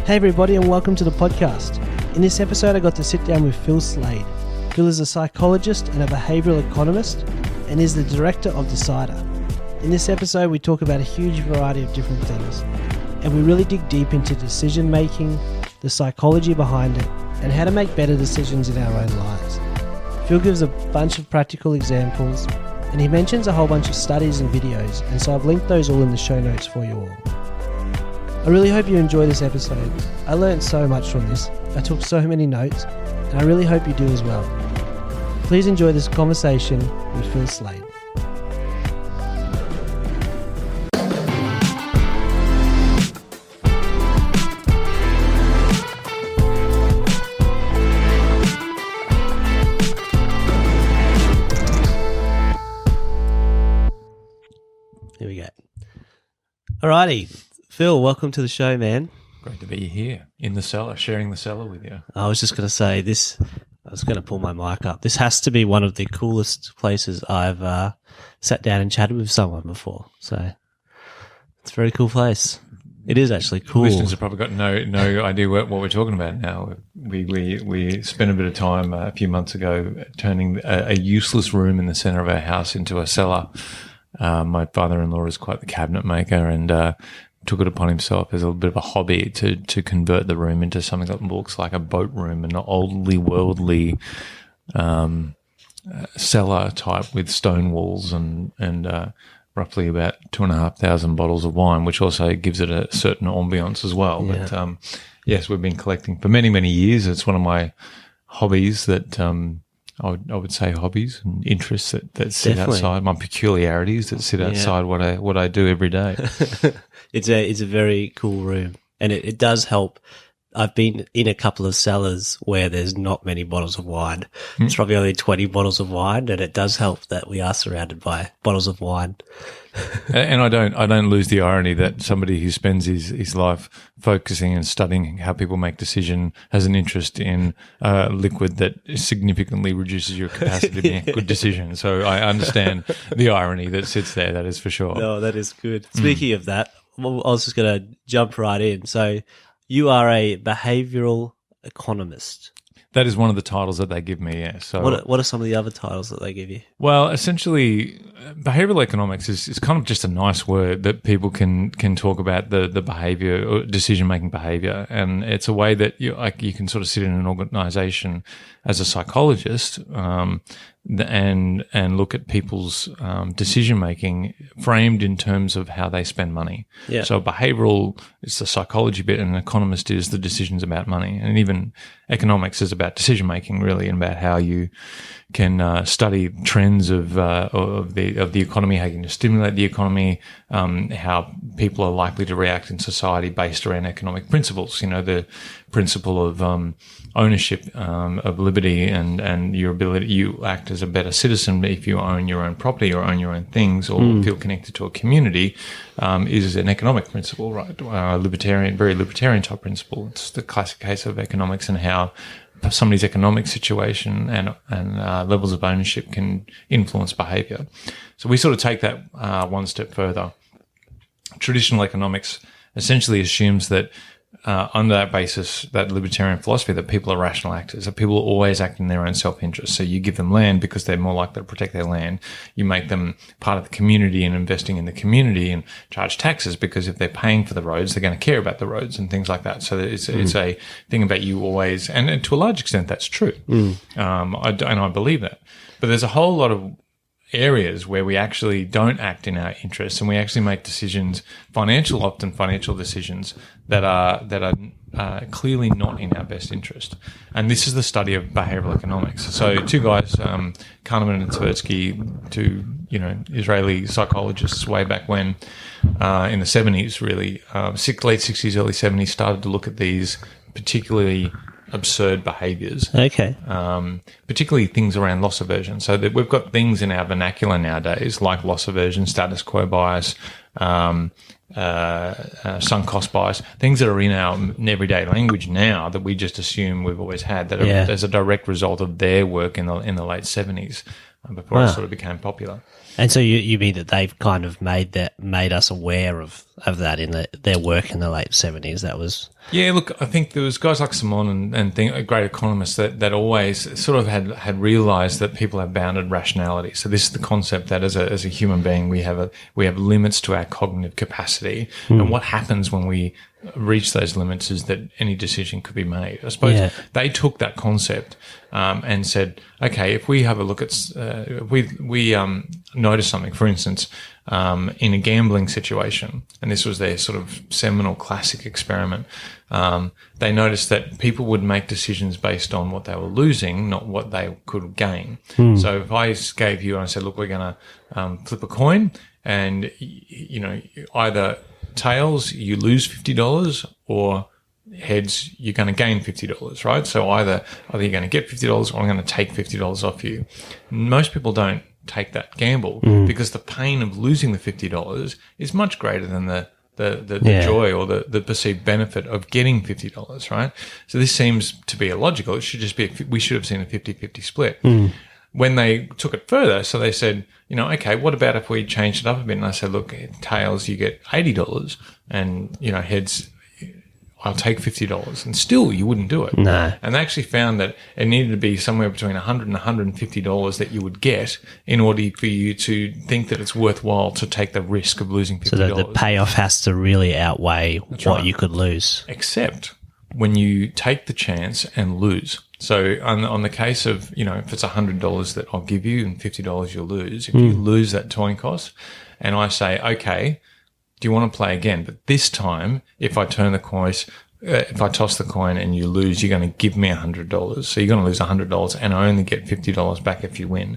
Hey everybody, and welcome to the podcast. In this episode I got to sit down with Slade. Phil is a psychologist and a behavioural economist and is the director of Decida. In this episode we talk about a huge variety of different things, and we really dig deep into decision making, the psychology behind it, and how to make better decisions in our own lives. Phil gives a bunch of practical examples, and he mentions a whole bunch of studies and videos, and so I've linked those all in the show notes for you all. I really hope you enjoy this episode. I learned so much from this. I took so many notes, and I really hope you do as well. Please enjoy this conversation with Phil Slade. Here we go. Alrighty. Phil, welcome to the show, man. Great to be here in the cellar, sharing the cellar with you. I was just going to say this. I was going to pull my mic up. This has to be one of the coolest places I've sat down and chatted with someone before. So it's a very cool place. It is actually cool. Listeners have probably got no idea what we're talking about now. We spent a bit of time a few months ago turning a useless room in the centre of our house into a cellar. My father-in-law is quite the cabinet maker and took it upon himself as a bit of a hobby to convert the room into something that looks like a boat room, an oldly worldly cellar type with stone walls and roughly about 2,500 bottles of wine, which also gives it a certain ambience as well. Yeah. But yes, we've been collecting for many, many years. It's one of my hobbies that I would say hobbies and interests that sit Definitely. outside, my peculiarities that sit outside what I do every day. It's a very cool room, and it does help. I've been in a couple of cellars where there's not many bottles of wine. It's probably only 20 bottles of wine, and it does help that we are surrounded by bottles of wine. And I don't lose the irony that somebody who spends his life focusing and studying how people make decision has an interest in liquid that significantly reduces your capacity to make good decisions. So I understand the irony that sits there. That is for sure. No, that is good. Speaking of that, well, I was just going to jump right in. So you are a behavioural economist. That is one of the titles that they give me, yeah. So what are some of the other titles that they give you? Well, essentially, behavioural economics is kind of just a nice word that people can talk about the behaviour or decision-making behaviour. And it's a way that you can sort of sit in an organisation as a psychologist and look at people's decision-making framed in terms of how they spend money. Yeah. So behavioural is the psychology bit, and an economist is the decisions about money. And even economics is about decision-making, really, and about how you can study trends of the economy, how you can stimulate the economy, how people are likely to react in society based around economic principles. You know, the principle of ownership, of liberty, and your ability. You act as a better citizen if you own your own property or own your own things or feel connected to a community, is an economic principle, right? Very libertarian type principle. It's the classic case of economics and how somebody's economic situation and levels of ownership can influence behaviour. So we sort of take that one step further. Traditional economics essentially assumes that on that basis, that libertarian philosophy, that people are rational actors, that people always act in their own self-interest. So you give them land because they're more likely to protect their land. You make them part of the community and investing in the community, and charge taxes because if they're paying for the roads, they're going to care about the roads and things like that. So it's a thing about you always, and to a large extent that's true. I believe that. But there's a whole lot of areas where we actually don't act in our interests, and we actually make decisions, often financial decisions that are clearly not in our best interest. And this is the study of behavioral economics. So two guys, Kahneman and Tversky, two Israeli psychologists way back when, in the 70s, really, late 60s, early 70s, started to look at these particularly absurd behaviours. Okay. Particularly things around loss aversion. So that we've got things in our vernacular nowadays like loss aversion, status quo bias, sunk cost bias, things that are in our everyday language now that we just assume we've always had, that are as a direct result of their work in the late 70s before it sort of became popular. And so you mean that they've kind of made us aware of that in their work in the late 70s? That was... Yeah, look, I think there was guys like Simon and great economists that always sort of had realised that people have bounded rationality. So this is the concept that as a human being we have limits to our cognitive capacity, and what happens when we reach those limits is that any decision could be made. I suppose they took that concept and said, okay, if we have a look at we notice something, for instance, in a gambling situation, and this was their sort of seminal classic experiment, they noticed that people would make decisions based on what they were losing, not what they could gain. So if I gave you and I said, look, we're going to flip a coin, and either tails you lose $50, or heads you're going to gain $50, right? So either you're going to get $50 or I'm going to take $50 off you. Most people don't take that gamble because the pain of losing the $50 is much greater than the joy or the perceived benefit of getting $50, right? So this seems to be illogical. It should just be we should have seen a 50-50 split. When they took it further, so they said, okay, what about if we changed it up a bit? And I said, look, tails, you get $80, and, heads, I'll take $50, and still you wouldn't do it. No. And they actually found that it needed to be somewhere between $100 and $150 that you would get in order for you to think that it's worthwhile to take the risk of losing $50. So the payoff has to really outweigh what you could lose. Except when you take the chance and lose. So on the case of, if it's $100 that I'll give you and $50 you'll lose, if you lose that toying cost, and I say, okay, do you want to play again? But this time, if I turn the coins, if I toss the coin and you lose, you're going to give me $100. So you're going to lose $100, and I only get $50 back if you win.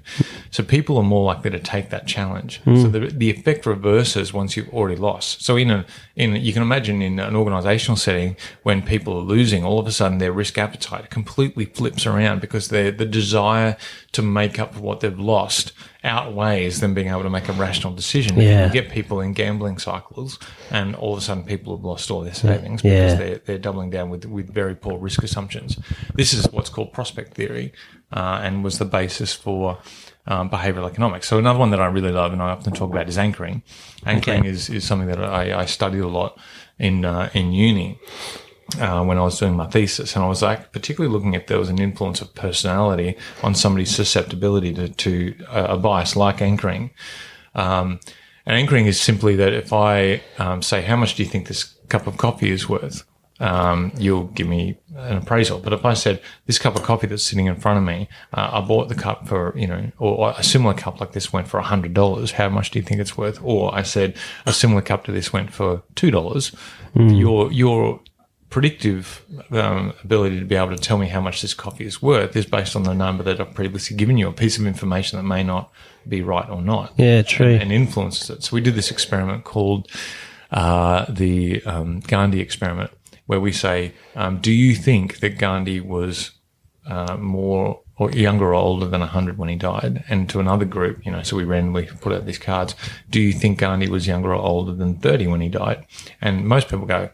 So people are more likely to take that challenge. So the effect reverses once you've already lost. So you can imagine in an organizational setting, when people are losing, all of a sudden their risk appetite completely flips around because the desire to make up for what they've lost outweighs them being able to make a rational decision. You get people in gambling cycles, and all of a sudden people have lost all their savings because they're doubling down with very poor risk assumptions. This is what's called prospect theory, and was the basis for behavioural economics. So another one that I really love and I often talk about is anchoring. Anchoring is something that I studied a lot in uni. When I was doing my thesis, and I was particularly looking if there was an influence of personality on somebody's susceptibility to a bias like anchoring. And anchoring is simply that if I say, how much do you think this cup of coffee is worth? You'll give me an appraisal. But if I said, this cup of coffee that's sitting in front of me, I bought the cup for, or a similar cup like this went for $100. How much do you think it's worth? Or I said, a similar cup to this went for $2. Your predictive ability to be able to tell me how much this coffee is worth is based on the number that I've previously given you, a piece of information that may not be right or not. Yeah, true. And influences it. So we did this experiment called the Gandhi experiment, where we say, do you think that Gandhi was more or younger or older than 100 when he died? And to another group, so we randomly put out these cards, do you think Gandhi was younger or older than 30 when he died? And most people go,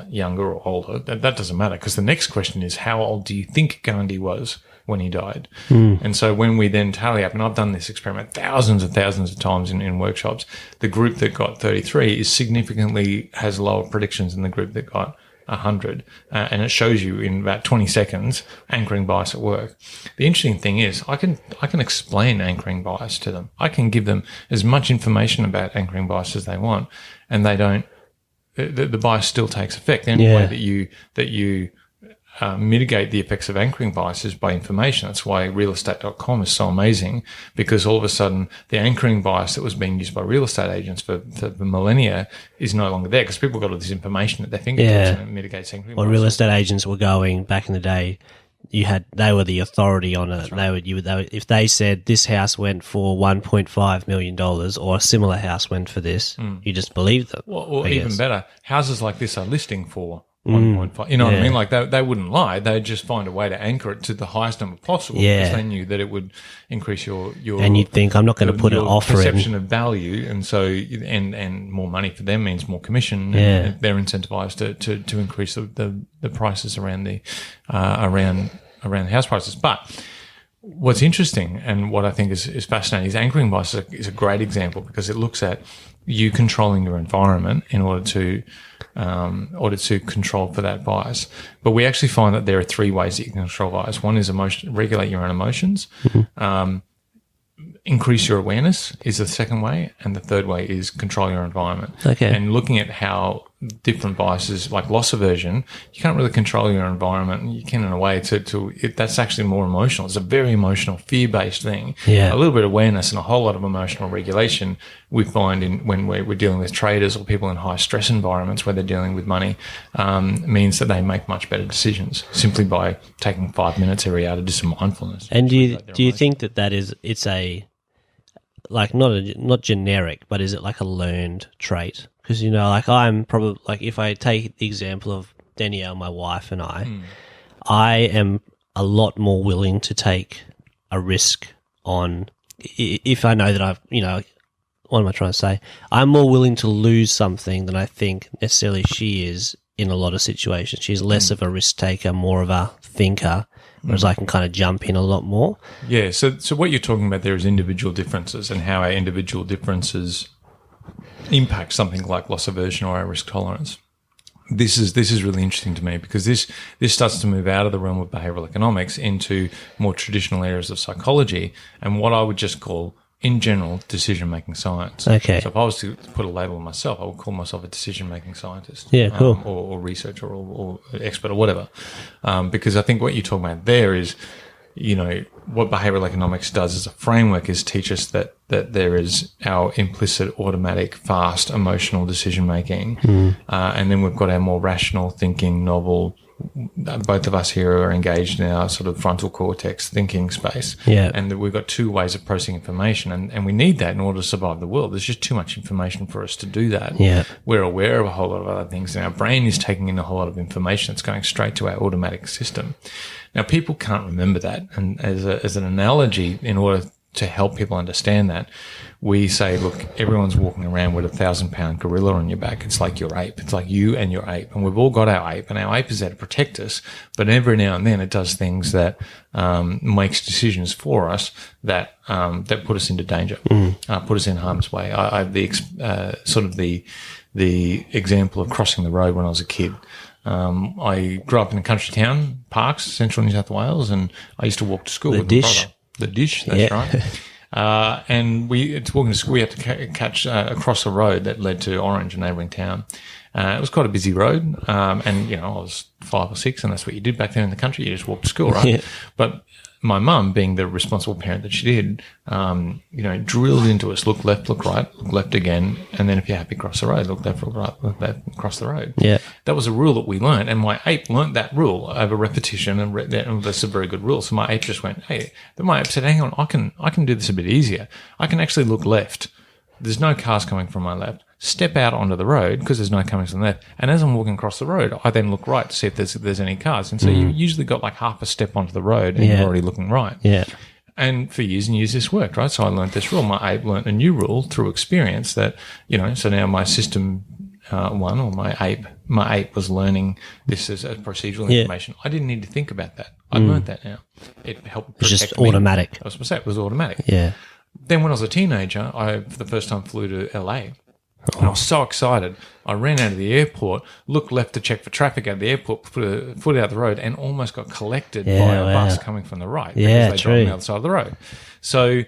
younger or older. That doesn't matter, because the next question is, how old do you think Gandhi was when he died? And so when we then tally up, and I've done this experiment thousands and thousands of times in workshops, the group that got 33 has lower predictions than the group that got 100. And it shows you in about 20 seconds anchoring bias at work. The interesting thing is I can explain anchoring bias to them. I can give them as much information about anchoring bias as they want, and they don't. The bias still takes effect. The only way that you mitigate the effects of anchoring bias is by information. That's why realestate.com is so amazing, because all of a sudden the anchoring bias that was being used by real estate agents for millennia is no longer there, because people got all this information at their fingertips, and it mitigates anchoring bias. Well, real estate agents were going back in the day. They were the authority on it. Right. If they said this house went for $1.5 million or a similar house went for this, you just believed them. Or even better, houses like this are listing for 1.5. You know what I mean? Like they wouldn't lie. They'd just find a way to anchor it to the highest number possible, because they knew that it would increase your and you'd think, I'm not going to put an offer in. Perception of value, and so and more money for them means more commission. And they're incentivized to increase the prices around the house prices. But what's interesting and what I think is fascinating is anchoring bias is a great example because it looks at you controlling your environment in order to control for that bias. But we actually find that there are three ways that you can control bias. One is regulate your own emotions. Increase your awareness is the second way, and the third way is control your environment. Okay. And looking at how different biases, like loss aversion, you can't really control your environment. You can in a way that's actually more emotional. It's a very emotional, fear-based thing. Yeah. A little bit of awareness and a whole lot of emotional regulation we find when we're dealing with traders or people in high stress environments where they're dealing with money, means that they make much better decisions simply by taking 5 minutes every hour to do some mindfulness. And do you think that it's a, like, not generic, but is it like a learned trait? Because, you know, like I'm probably, like if I take the example of Danielle, my wife, and I am a lot more willing to take a risk on, if I know that I've, you know, what am I trying to say? I'm more willing to lose something than I think necessarily she is in a lot of situations. She's less of a risk taker, more of a thinker, whereas I can kind of jump in a lot more. Yeah, so what you're talking about there is individual differences and how our individual differences impact something like loss aversion or our risk tolerance. This is really interesting to me because this starts to move out of the realm of behavioural economics into more traditional areas of psychology and what I would just call, in general, decision-making science. Okay. So if I was to put a label on myself, I would call myself a decision-making scientist. Yeah, cool. Or researcher or expert or whatever. Because I think what you're talking about there is, you know, what behavioural economics does as a framework is teach us that there is our implicit, automatic, fast, emotional decision-making. And then we've got our more rational thinking, novel. Both of us here are engaged in our sort of frontal cortex thinking space. Yeah. And we've got two ways of processing information, and we need that in order to survive the world. There's just too much information for us to do that. Yeah. We're aware of a whole lot of other things, and our brain is taking in a whole lot of information that's going straight to our automatic system. Now, people can't remember that. And as an analogy, in order to help people understand that, we say, look, everyone's walking around with a 1,000-pound gorilla on your back. It's like your ape. It's like you and your ape. And we've all got our ape, and our ape is there to protect us. But every now and then it does things that makes decisions for us that put us into danger, put us in harm's way. I have the example of crossing the road when I was a kid. I grew up in a country town, Parks, central New South Wales, and I used to walk to school with my brother. The dish, that's right. And to walk to school, we had to catch across a road that led to Orange, a neighbouring town. It was quite a busy road, and you know, I was 5 or 6, and that's what you did back then in the country. You just walked to school, right? Yeah. But my mum, being the responsible parent that she did, you know, drilled into us: look left, look right, look left again, and then if you're happy, cross the road. Look left, look right, look left, cross the road. Yeah, that was a rule that we learned, and my ape learnt that rule over repetition, and that's a very good rule. So my ape just went, hey. Then my ape said, hang on, I can do this a bit easier. I can actually look left. There's no cars coming from my left. Step out onto the road because there's no coming from the left. And as I'm walking across the road, I then look right to see if there's any cars. And so you usually got like half a step onto the road and you're already looking right. Yeah. And for years and years this worked, right? So I learned this rule. My ape learned a new rule through experience that, you know, so now my system one, or my ape was learning this as procedural information. I didn't need to think about that. I learned that now. It helped protect me. It's just automatic. I was going to say it was automatic. Yeah. Then when I was a teenager, I, for the first time, flew to LA. And I was so excited. I ran out of the airport, looked left to check for traffic out of the airport, put a foot out the road, and almost got collected by a bus coming from the right because they drove on the other side of the road. So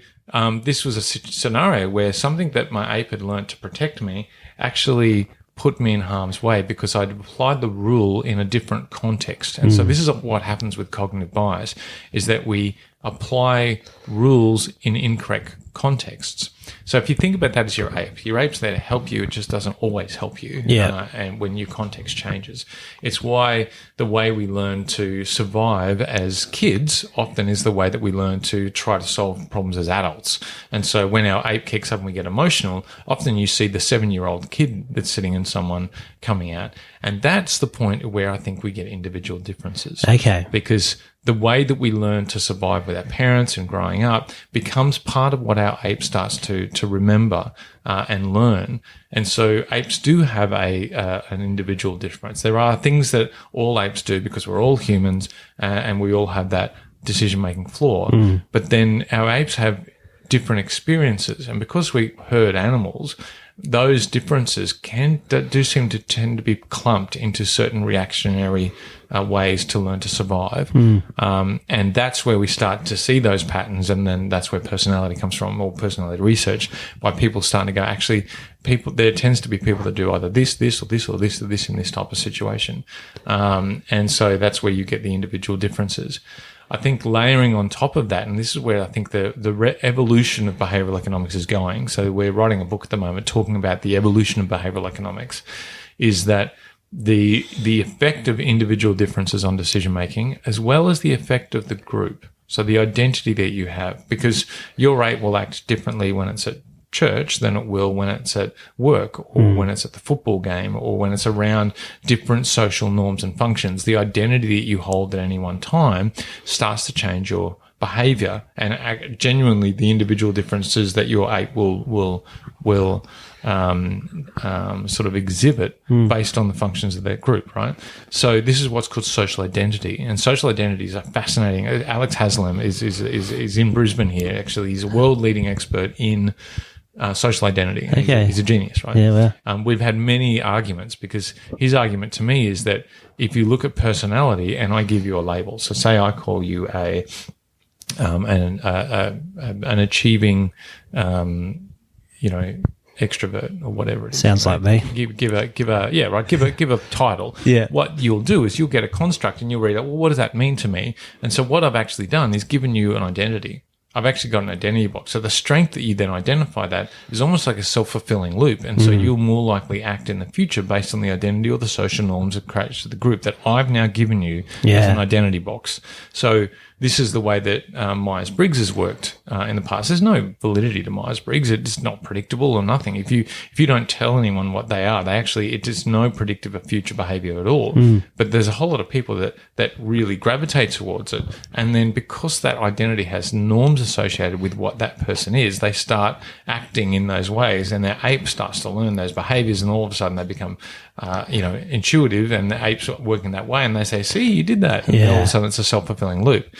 this was a scenario where something that my ape had learned to protect me actually put me in harm's way because I'd applied the rule in a different context. And so this is what happens with cognitive bias, is that we apply rules in incorrect contexts. So if you think about that as your ape's there to help you. It just doesn't always help you. And when your context changes, it's why the way we learn to survive as kids often is the way that we learn to try to solve problems as adults. And so when our ape kicks up and we get emotional, often you see the 7-year-old kid that's sitting in someone coming out. And that's the point where I think we get individual differences. Okay. Because the way that we learn to survive with our parents and growing up becomes part of what our ape starts to remember and learn. And so apes do have an individual difference. There are things that all apes do because we're all humans and we all have that decision-making flaw. But then our apes have different experiences. And because we herd animals, those differences do seem to tend to be clumped into certain reactionary ways to learn to survive. And that's where we start to see those patterns. And then that's where personality comes from, or personality research, by people starting to go, actually, there tends to be people that do either this, or this, or this, or this in this type of situation. And so that's where you get the individual differences. I think layering on top of that, and this is where I think the evolution of behavioral economics is going. So we're writing a book at the moment talking about the evolution of behavioral economics, is that the effect of individual differences on decision making, as well as the effect of the group. So the identity that you have, because your ape will act differently when it's at church than it will when it's at work, or when it's at the football game, or when it's around different social norms and functions. The identity that you hold at any one time starts to change your behavior, and genuinely the individual differences that your ape will sort of exhibit based on the functions of that group, right? So this is what's called social identity, and social identities are fascinating. Alex Haslam is in Brisbane here. Actually, he's a world leading expert in social identity. Okay. He's a genius, right? Yeah, well. We've had many arguments, because his argument to me is that if you look at personality and I give you a label, so say I call you an achieving, extrovert or whatever it is. Sounds like me. Give a title. Yeah. What you'll do is you'll get a construct and you'll read it. Well, what does that mean to me? And so what I've actually done is given you an identity. I've actually got an identity box. So the strength that you then identify that is almost like a self-fulfilling loop. And so you'll more likely act in the future based on the identity or the social norms that creates the group that I've now given you as an identity box. So this is the way that Myers-Briggs has worked in the past. There's no validity to Myers-Briggs. It's not predictable or nothing. If you don't tell anyone what they are, it is no predictive of future behavior at all. But there's a whole lot of people that really gravitate towards it. And then because that identity has norms associated with what that person is, they start acting in those ways, and their ape starts to learn those behaviors, and all of a sudden they become intuitive, and the ape's working that way, and they say, see, you did that. And all of a sudden it's a self-fulfilling loop.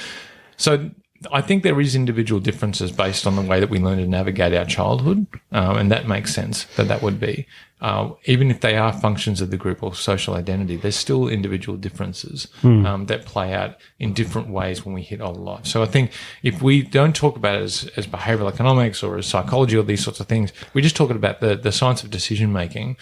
So I think there is individual differences based on the way that we learn to navigate our childhood, and that makes sense that would be. Even if they are functions of the group or social identity, there's still individual differences that play out in different ways when we hit older life. So I think if we don't talk about it as behavioral economics or as psychology or these sorts of things, we're just talking about the science of decision making,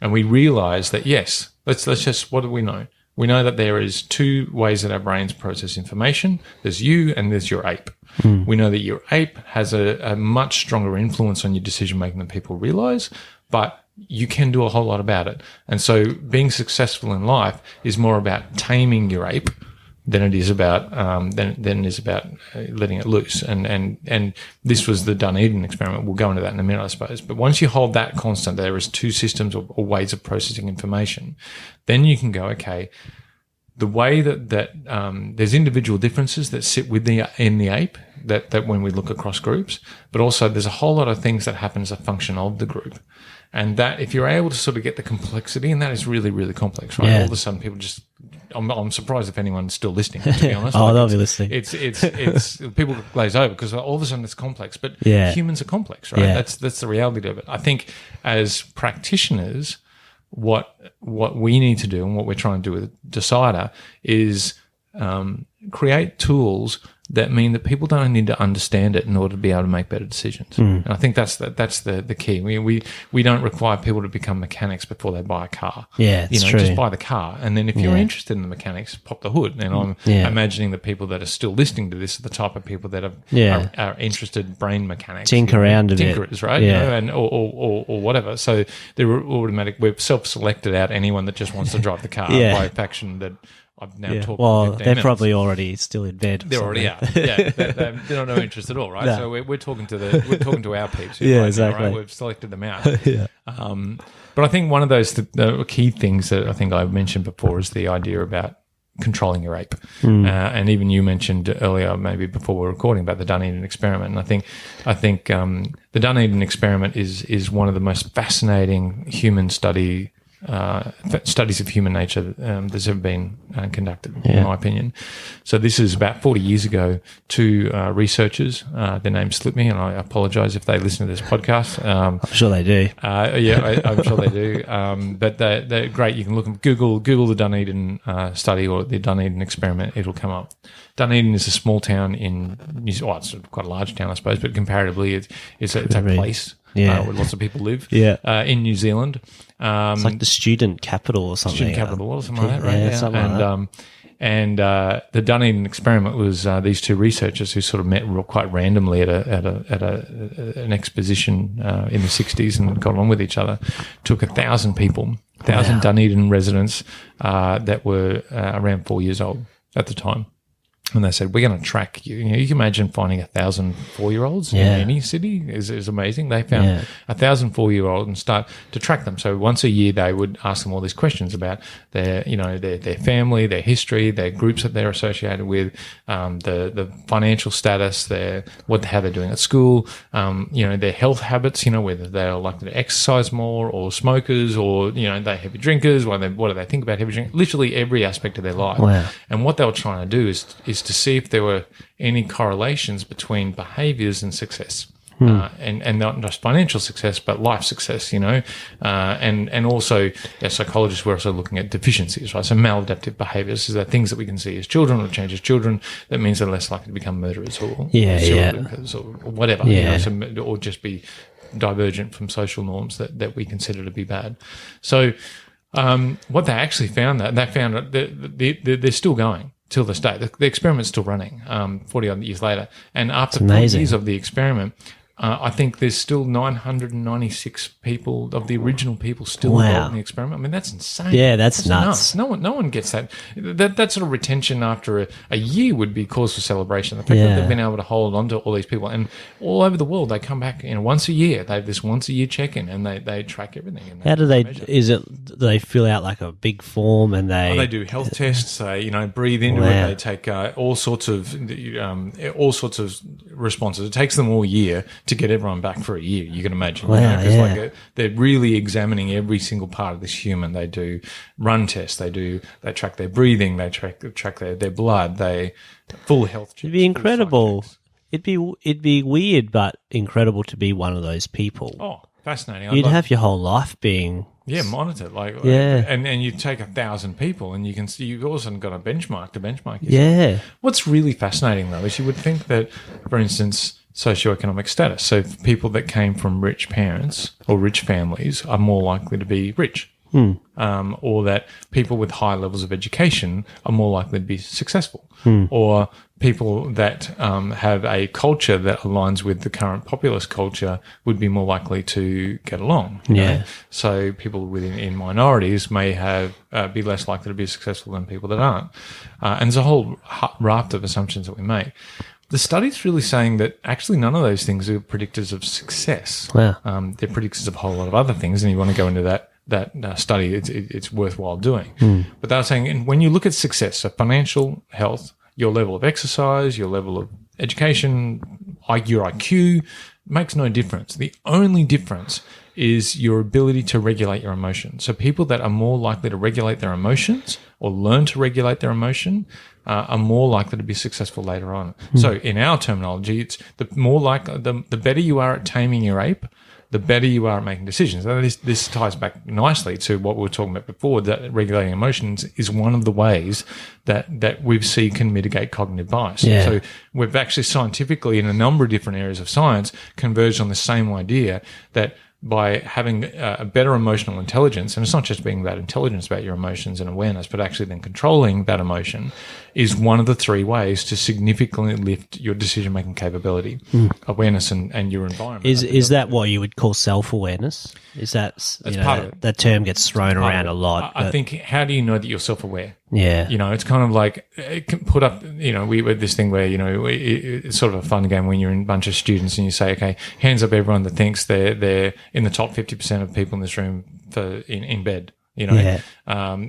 and we realize that, yes, let's just, what do we know? We know that there is two ways that our brains process information. There's you and there's your ape. We know that your ape has a much stronger influence on your decision making than people realize, but you can do a whole lot about it. And so being successful in life is more about taming your ape than it is about letting it loose. And this was the Dunedin experiment. We'll go into that in a minute, I suppose. But once you hold that constant, there is two systems or ways of processing information. Then you can go, okay, the way that there's individual differences that sit in the ape that when we look across groups, but also there's a whole lot of things that happen as a function of the group. And that if you're able to sort of get the complexity, and that is really, really complex, right? All of a sudden people just, I'm surprised if anyone's still listening, to be honest. They'll be listening. It's people glaze over because all of a sudden it's complex, but humans are complex, right? That's the reality of it. I think as practitioners, what we need to do and what we're trying to do with Decida is create tools that mean that people don't need to understand it in order to be able to make better decisions. And I think that's the key. We don't require people to become mechanics before they buy a car. Yeah, it's true. Just buy the car, and then if you're interested in the mechanics, pop the hood. And I'm imagining the people that are still listening to this are the type of people that are interested in brain mechanics, tinker around a bit, tinkerers, right? And or whatever. So they're automatic. We've self-selected out anyone that just wants to drive the car by a faction that I've now talked. Well, they're probably already still in bed. They already are. They're not no interest at all, right? No. So we're talking to our peeps. Exactly. Right? We've selected them out. But I think one of those the key things that I think I mentioned before is the idea about controlling your ape. And even you mentioned earlier, maybe before we were recording, about the Dunedin experiment. And I think the Dunedin experiment is one of the most fascinating human study studies of human nature that's ever been conducted, in my opinion. So this is about 40 years ago. Two researchers, their names slip me, and I apologise if they listen to this podcast. I'm sure they do. I'm sure they do. But they're great. You can look at Google the Dunedin study or the Dunedin experiment. It'll come up. Dunedin is a small town in New Zealand. Well, it's quite a large town, I suppose, but comparatively, it's a place where lots of people live in New Zealand. It's like the student capital or something. Student capital or something like that, right? Yeah, something like that. And the Dunedin experiment was these two researchers who sort of met quite randomly at an exposition in the 60s and got on with each other. Took 1,000 people, 1,000 Dunedin residents that were around 4 years old at the time. And they said, we're going to track you. You can imagine finding 1,000 4-year-olds in any city is amazing. They found 1,000 4-year-olds and start to track them. So once a year, they would ask them all these questions about their family, their history, their groups that they're associated with, the financial status, how they're doing at school, their health habits, whether they're likely to exercise more or smokers or, they're heavy drinkers, what do they think about heavy drinking, literally every aspect of their life. Wow. And what they were trying to do is to see if there were any correlations between behaviours and success. And not just financial success, but life success, and also as psychologists, we're also looking at deficiencies, right? So maladaptive behaviours is that things that we can see as children or change as children that means they're less likely to become murderers or serial killers or whatever, or just be divergent from social norms that we consider to be bad. So what they actually found, they're still going till this day. The experiment's still running 40-odd years later. And after 40 years of the experiment, I think there's still 996 people of the original people still involved in the experiment. I mean, that's insane. Yeah, that's nuts. No one gets that. That sort of retention after a year would be cause for celebration. The fact that they've been able to hold on to all these people, and all over the world, they come back once a year. They have this once a year check-in, and they track everything. And how do they? Do they fill out like a big form and they do health tests? They breathe into it. They take all sorts of responses. It takes them all year to get everyone back for a year, you can imagine. They're really examining every single part of this human. They do run tests. They track their breathing. They track their blood. They full health checks. It'd be incredible. It'd be weird, but incredible to be one of those people. Oh, fascinating. You'd have your whole life being monitored. And you take 1,000 people, and you can see you've also got a benchmark to benchmark yourself. Yeah. What's really fascinating though is you would think that, for instance, socioeconomic status. So people that came from rich parents or rich families are more likely to be rich. Or that people with high levels of education are more likely to be successful. Or people that have a culture that aligns with the current populist culture would be more likely to get along. You know? So people in minorities may be less likely to be successful than people that aren't. And there's a whole raft of assumptions that we make. The study's really saying that actually none of those things are predictors of success. Wow. They're predictors of a whole lot of other things, and you want to go into that study, it's worthwhile doing. But they're saying when you look at success, so financial health, your level of exercise, your level of education, your IQ, makes no difference. The only difference is your ability to regulate your emotions. So people that are more likely to regulate their emotions or learn to regulate their emotion are more likely to be successful later on. So in our terminology, it's the better you are at taming your ape, the better you are at making decisions. So this ties back nicely to what we were talking about before, that regulating emotions is one of the ways that we see can mitigate cognitive bias. Yeah. So we've actually scientifically, in a number of different areas of science, converged on the same idea that by having a better emotional intelligence, and it's not just being about intelligence about your emotions and awareness, but actually then controlling that emotion, is one of the three ways to significantly lift your decision-making capability, awareness and your environment. Is that what you would call self-awareness? Is that's part of it. That term gets thrown around a lot. I think, how do you know that you're self-aware? Yeah. It's kind of like, it can put up, we had this thing where, it's sort of a fun game when you're in a bunch of students and you say, okay, hands up everyone that thinks they're in the top 50% of people in this room in bed. You know, Yeah.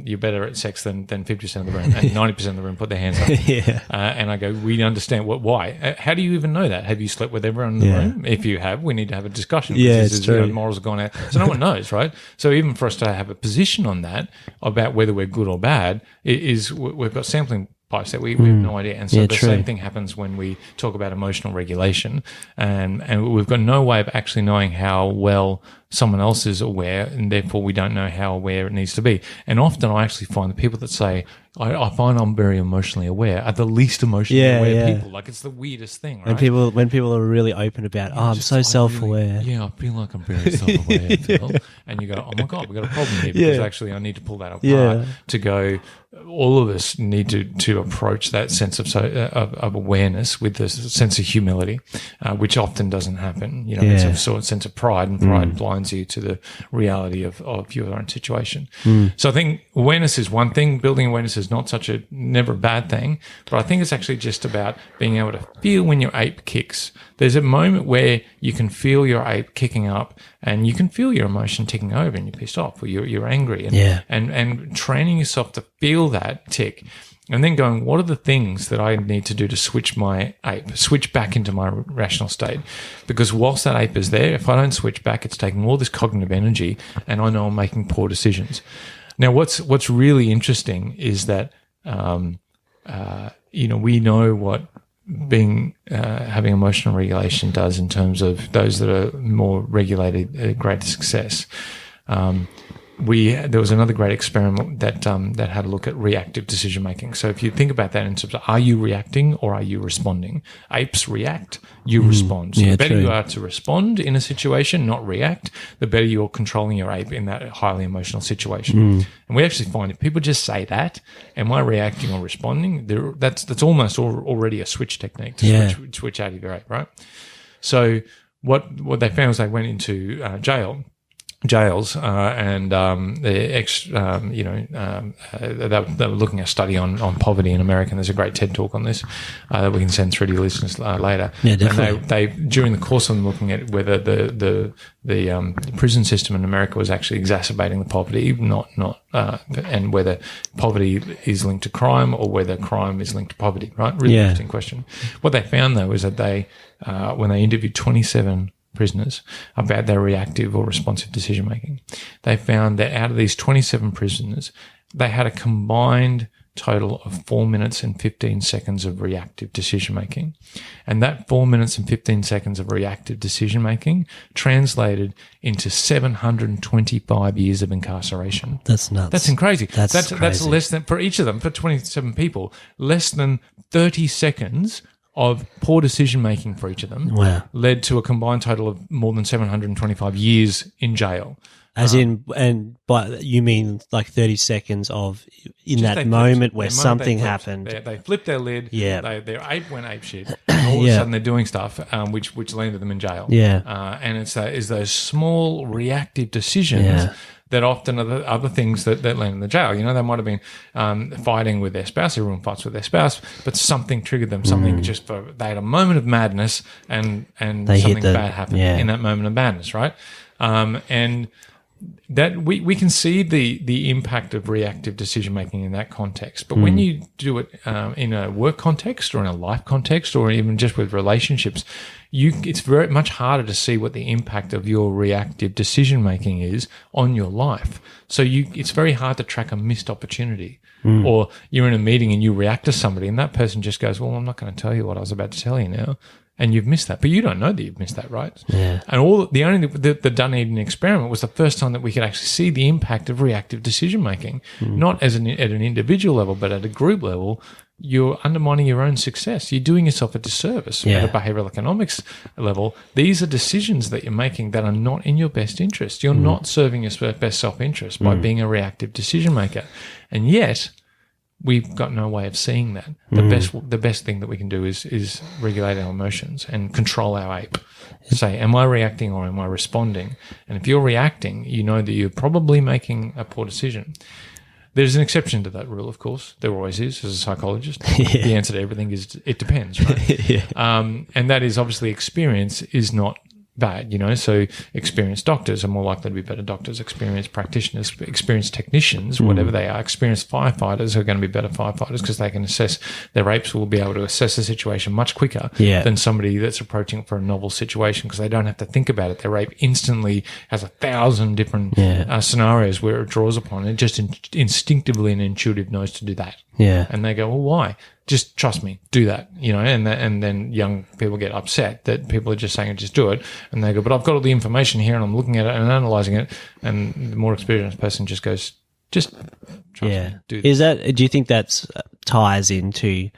you're better at sex than 50% of the room, and 90% of the room put their hands up. Yeah. And I go, we understand why. How do you even know that? Have you slept with everyone in the room? If you have, we need to have a discussion. Yeah, because it's true. Morals have gone out, so no one knows, right? So even for us to have a position on that about whether we're good or bad, we've got sampling bias that we have no idea. And so the same thing happens when we talk about emotional regulation, and we've got no way of actually knowing how well someone else is aware, and therefore we don't know how aware it needs to be. And often I actually find the people that say, I find I'm very emotionally aware, are the least emotionally aware people. Like, it's the weirdest thing, right? When people are really open about, I'm so self-aware. I feel like I'm very self-aware, Phil. And you go, oh my God, we've got a problem here, because actually I need to pull that apart to go, all of us need to approach that sense of awareness with a sense of humility, which often doesn't happen. You know, it's a sort of sense of pride, and pride blinds you to the reality of your own situation. So I think awareness is one thing. Building awareness is not never a bad thing, but I think it's actually just about being able to feel when your ape kicks. There's a moment where you can feel your ape kicking up, and you can feel your emotion ticking over, and you're pissed off, or you're angry, and training yourself to feel that tick, and then going, what are the things that I need to do to switch back into my rational state? Because whilst that ape is there, if I don't switch back, it's taking all this cognitive energy, and I know I'm making poor decisions. Now, what's really interesting is that we know what having emotional regulation does in terms of those that are more regulated, greater success. There was another great experiment that had a look at reactive decision making. So if you think about that in terms of, are you reacting or are you responding? Apes react, you respond. So the better you are to respond in a situation, not react, the better you're controlling your ape in that highly emotional situation. And we actually find if people just say that, am I reacting or responding? That's almost already a switch technique to switch out of your ape, right? So what they found was they went into jails, and they were looking at a study on poverty in America. And there's a great TED talk on this that we can send through to your listeners later. Yeah, definitely. And they during the course of them looking at whether the prison system in America was actually exacerbating the poverty, and whether poverty is linked to crime or whether crime is linked to poverty. Right, really interesting question. What they found though is that they when they interviewed 27 prisoners about their reactive or responsive decision making, they found that out of these 27 prisoners, they had a combined total of 4 minutes and 15 seconds of reactive decision making. And that 4 minutes and 15 seconds of reactive decision making translated into 725 years of incarceration. That's nuts. That's crazy. That's crazy. That's less than, for each of them, for 27 people, less than 30 seconds of poor decision-making for each of them led to a combined total of more than 725 years in jail. But you mean like 30 seconds of that moment where something happened. They flipped their lid. Yeah. Their ape went ape shit. And all of a sudden they're doing stuff which landed them in jail. Yeah. And it's those small reactive decisions that often are the other things that land in the jail. You know, they might have been fighting with their spouse. Everyone fights with their spouse, but something triggered them. Something they had a moment of madness, and something bad happened in that moment of madness, right? And that we can see the impact of reactive decision making in that context. But when you do it in a work context or in a life context or even just with relationships, it's very much harder to see what the impact of your reactive decision making is on your life. So it's very hard to track a missed opportunity. Or you're in a meeting and you react to somebody and that person just goes, well, I'm not going to tell you what I was about to tell you now. And you've missed that, but you don't know that you've missed that, right? Yeah. And the Dunedin experiment was the first time that we could actually see the impact of reactive decision making, not at an individual level, but at a group level. You're undermining your own success. You're doing yourself a disservice at a behavioural economics level. These are decisions that you're making that are not in your best interest. You're not serving your best self-interest by being a reactive decision maker, and yet we've got no way of seeing that. The best thing that we can do is regulate our emotions and control our ape. Say, am I reacting or am I responding? And if you're reacting, you know that you're probably making a poor decision. There's an exception to that rule, of course. There always is, as a psychologist. The answer to everything is it depends, right? And that is obviously experience is not bad, so experienced doctors are more likely to be better doctors, experienced practitioners, experienced technicians, whatever they are, experienced firefighters are going to be better firefighters because they can assess, their apes will be able to assess the situation much quicker than somebody that's approaching for a novel situation because they don't have to think about it. Their ape instantly has 1,000 different scenarios where it draws upon it, just instinctively and intuitive knows to do that. Yeah. And they go, well, why? Just trust me, do that, and then young people get upset that people are just saying, just do it. And they go, but I've got all the information here and I'm looking at it and analysing it. And the more experienced person just goes, just trust me, do that. Do you think that's ties into,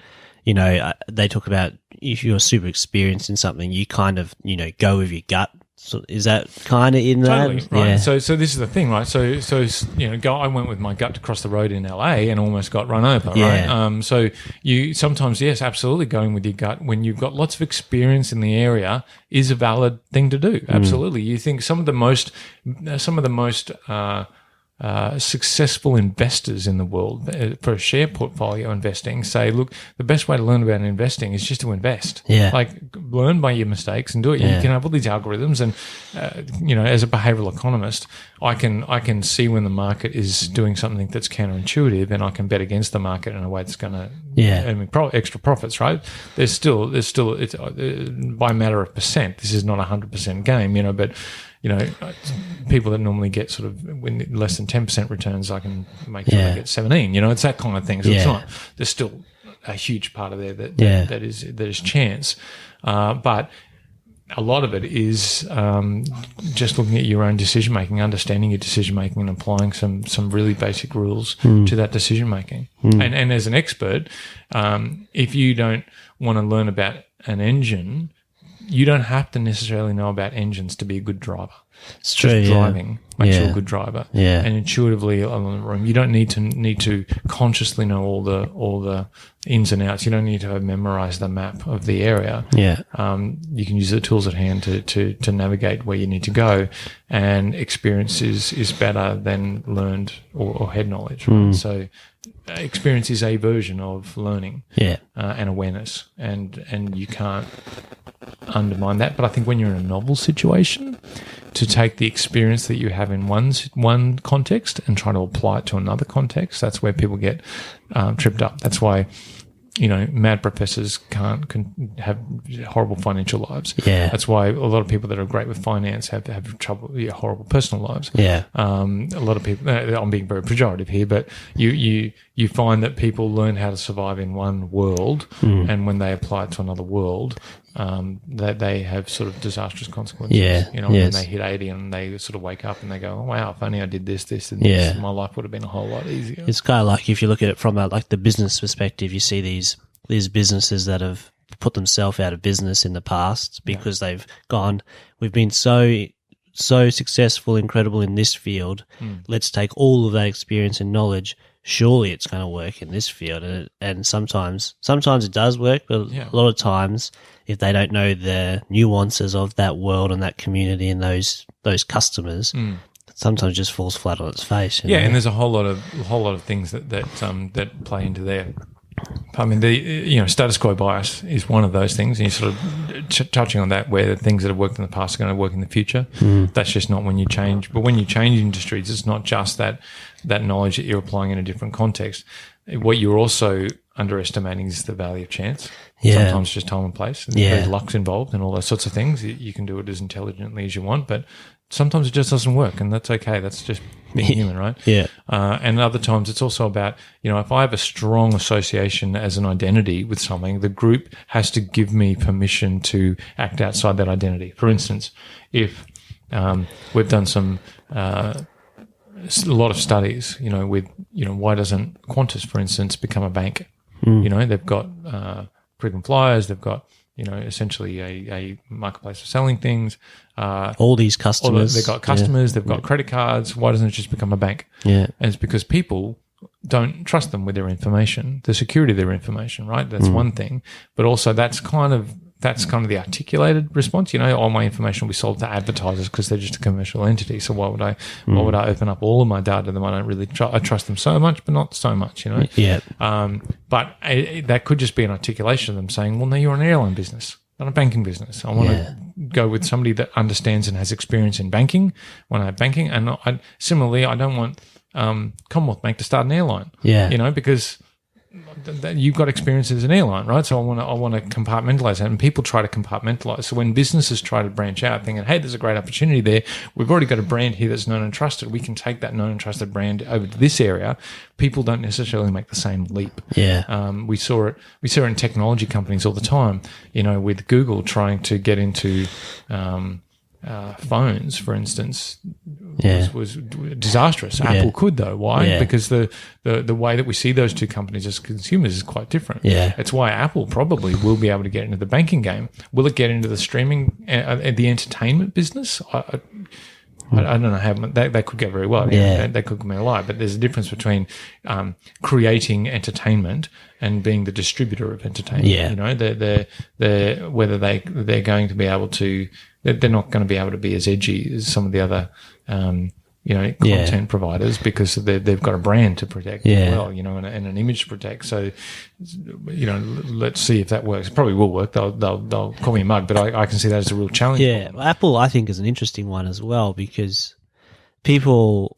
they talk about if you're super experienced in something, you kind of, go with your gut. So is that kind of in that? Totally, right. Yeah. So this is the thing, right? So I went with my gut to cross the road in LA and almost got run over, right? So you sometimes, yes, absolutely, going with your gut when you've got lots of experience in the area is a valid thing to do. Absolutely, you think some of the most successful investors in the world for a share portfolio investing say, look, the best way to learn about investing is just to invest. Yeah. Like learn by your mistakes and do it. Yeah. You can have all these algorithms and, as a behavioural economist, I can see when the market is doing something that's counterintuitive and I can bet against the market in a way that's going to earn me extra profits, right? There's still it's by a matter of percent. This is not 100% game, but people that normally get sort of less than 10% returns, I can make sure they get 17. It's that kind of thing. So it's not. There's still a huge part of there that is chance, but a lot of it is just looking at your own decision making, understanding your decision making, and applying some really basic rules to that decision making. And as an expert, if you don't want to learn about an engine, you don't have to necessarily know about engines to be a good driver. It's true. Just driving makes you a good driver. Yeah. And intuitively along the room, you don't need to consciously know all the ins and outs. You don't need to have memorized the map of the area. Yeah. You can use the tools at hand to navigate where you need to go. And experience is better than learned or head knowledge. Right? So experience is a version of learning and awareness, and you can't undermine that. But I think when you're in a novel situation, to take the experience that you have in one context and try to apply it to another context, that's where people get tripped up. That's why mad professors can't have horrible financial lives. Yeah. That's why a lot of people that are great with finance have trouble, horrible personal lives. Yeah. A lot of people, I'm being very pejorative here, but you find that people learn how to survive in one world, and when they apply it to another world, that they have sort of disastrous consequences. Yeah. When they hit 80 and they sort of wake up and they go, oh, wow, if only I did this, and this, my life would have been a whole lot easier. It's kind of like if you look at it from the business perspective, you see these businesses that have put themselves out of business in the past because they've gone, we've been so successful, incredible in this field. Let's take all of that experience and knowledge. Surely it's going to work in this field. And sometimes it does work, but a lot of times if they don't know the nuances of that world and that community and those customers, sometimes it just falls flat on its face. And there's a whole lot of things that play into there. I mean, the status quo bias is one of those things, and you're sort of touching on that, where the things that have worked in the past are going to work in the future. That's just not when you change. But when you change industries, it's not just that knowledge that you're applying in a different context. What you're also underestimating is the value of chance. Sometimes just time and place. There's luck's involved and all those sorts of things. You can do it as intelligently as you want, but sometimes it just doesn't work, and that's okay. That's just being human, right? And other times it's also about, if I have a strong association as an identity with something, the group has to give me permission to act outside that identity. For instance, if we've done a lot of studies, with, why doesn't Qantas, for instance, become a bank? They've got frequent flyers, they've got, essentially a marketplace for selling things. All these customers. They've got customers, they've got credit cards. Why doesn't it just become a bank? Yeah. And it's because people don't trust them with their information, the security of their information, right? That's one thing. But also that's kind of the articulated response. All my information will be sold to advertisers because they're just a commercial entity. So why would I open up all of my data to them? I don't really I trust them so much, but not so much, Yeah. But that could just be an articulation of them saying, well, no, you're an airline business. not a banking business. I want to go with somebody that understands and has experience in banking when I have banking. And similarly, I don't want Commonwealth Bank to start an airline. Yeah. Because you've got experience as an airline, right? So I want to compartmentalize that, and people try to compartmentalize. So when businesses try to branch out, thinking, "Hey, there's a great opportunity there. We've already got a brand here that's known and trusted. We can take that known and trusted brand over to this area." People don't necessarily make the same leap. Yeah. We saw it in technology companies all the time. With Google trying to get into phones, for instance, was disastrous. Apple could, though. Why? Yeah. Because the way that we see those two companies as consumers is quite different. Yeah. It's why Apple probably will be able to get into the banking game. Will it get into the streaming, the entertainment business? I don't know how they could go very well. They could come alive, but there's a difference between creating entertainment and being the distributor of entertainment. Yeah. They're whether they're going to be able to. They're not going to be able to be as edgy as some of the other, content providers, because they've got a brand to protect as well, and an image to protect. So, let's see if that works. It probably will work. They'll call me a mug, but I can see that as a real challenge. Yeah, Apple, I think, is an interesting one as well, because people,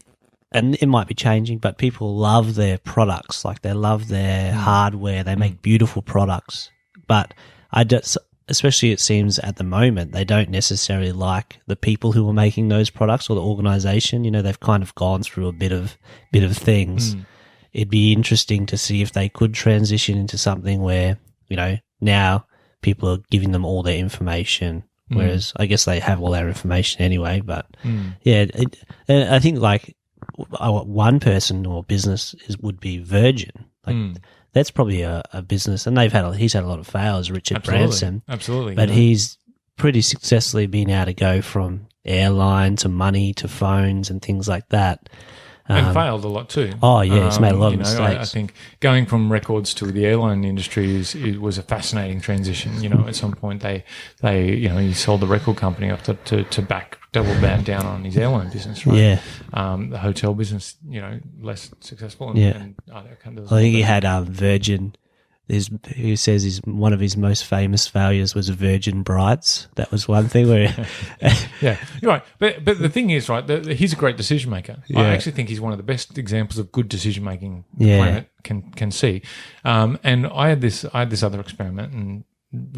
and it might be changing, but people love their products. Like, they love their hardware. They make beautiful products, but especially it seems at the moment, they don't necessarily like the people who are making those products or the organization. They've kind of gone through a bit of things. It'd be interesting to see if they could transition into something where, now people are giving them all their information, whereas I guess they have all their information anyway. But I think like one person or business would be Virgin. That's probably a business, and he's had a lot of failures, Richard Branson. Absolutely. But he's pretty successfully been able to go from airline to money to phones and things like that. And failed a lot too. Oh, yeah, he's made a lot of mistakes. I think going from records to the airline industry was a fascinating transition. At some point they he sold the record company off to double down on his airline business, right? Yeah. The hotel business, less successful. And I think he had Virgin. Who says one of his most famous failures was Virgin Brights. That was one thing where, yeah, you're right. But the thing is, right, he's a great decision maker. Yeah. I actually think he's one of the best examples of good decision making the planet can see. And I had this other experiment, and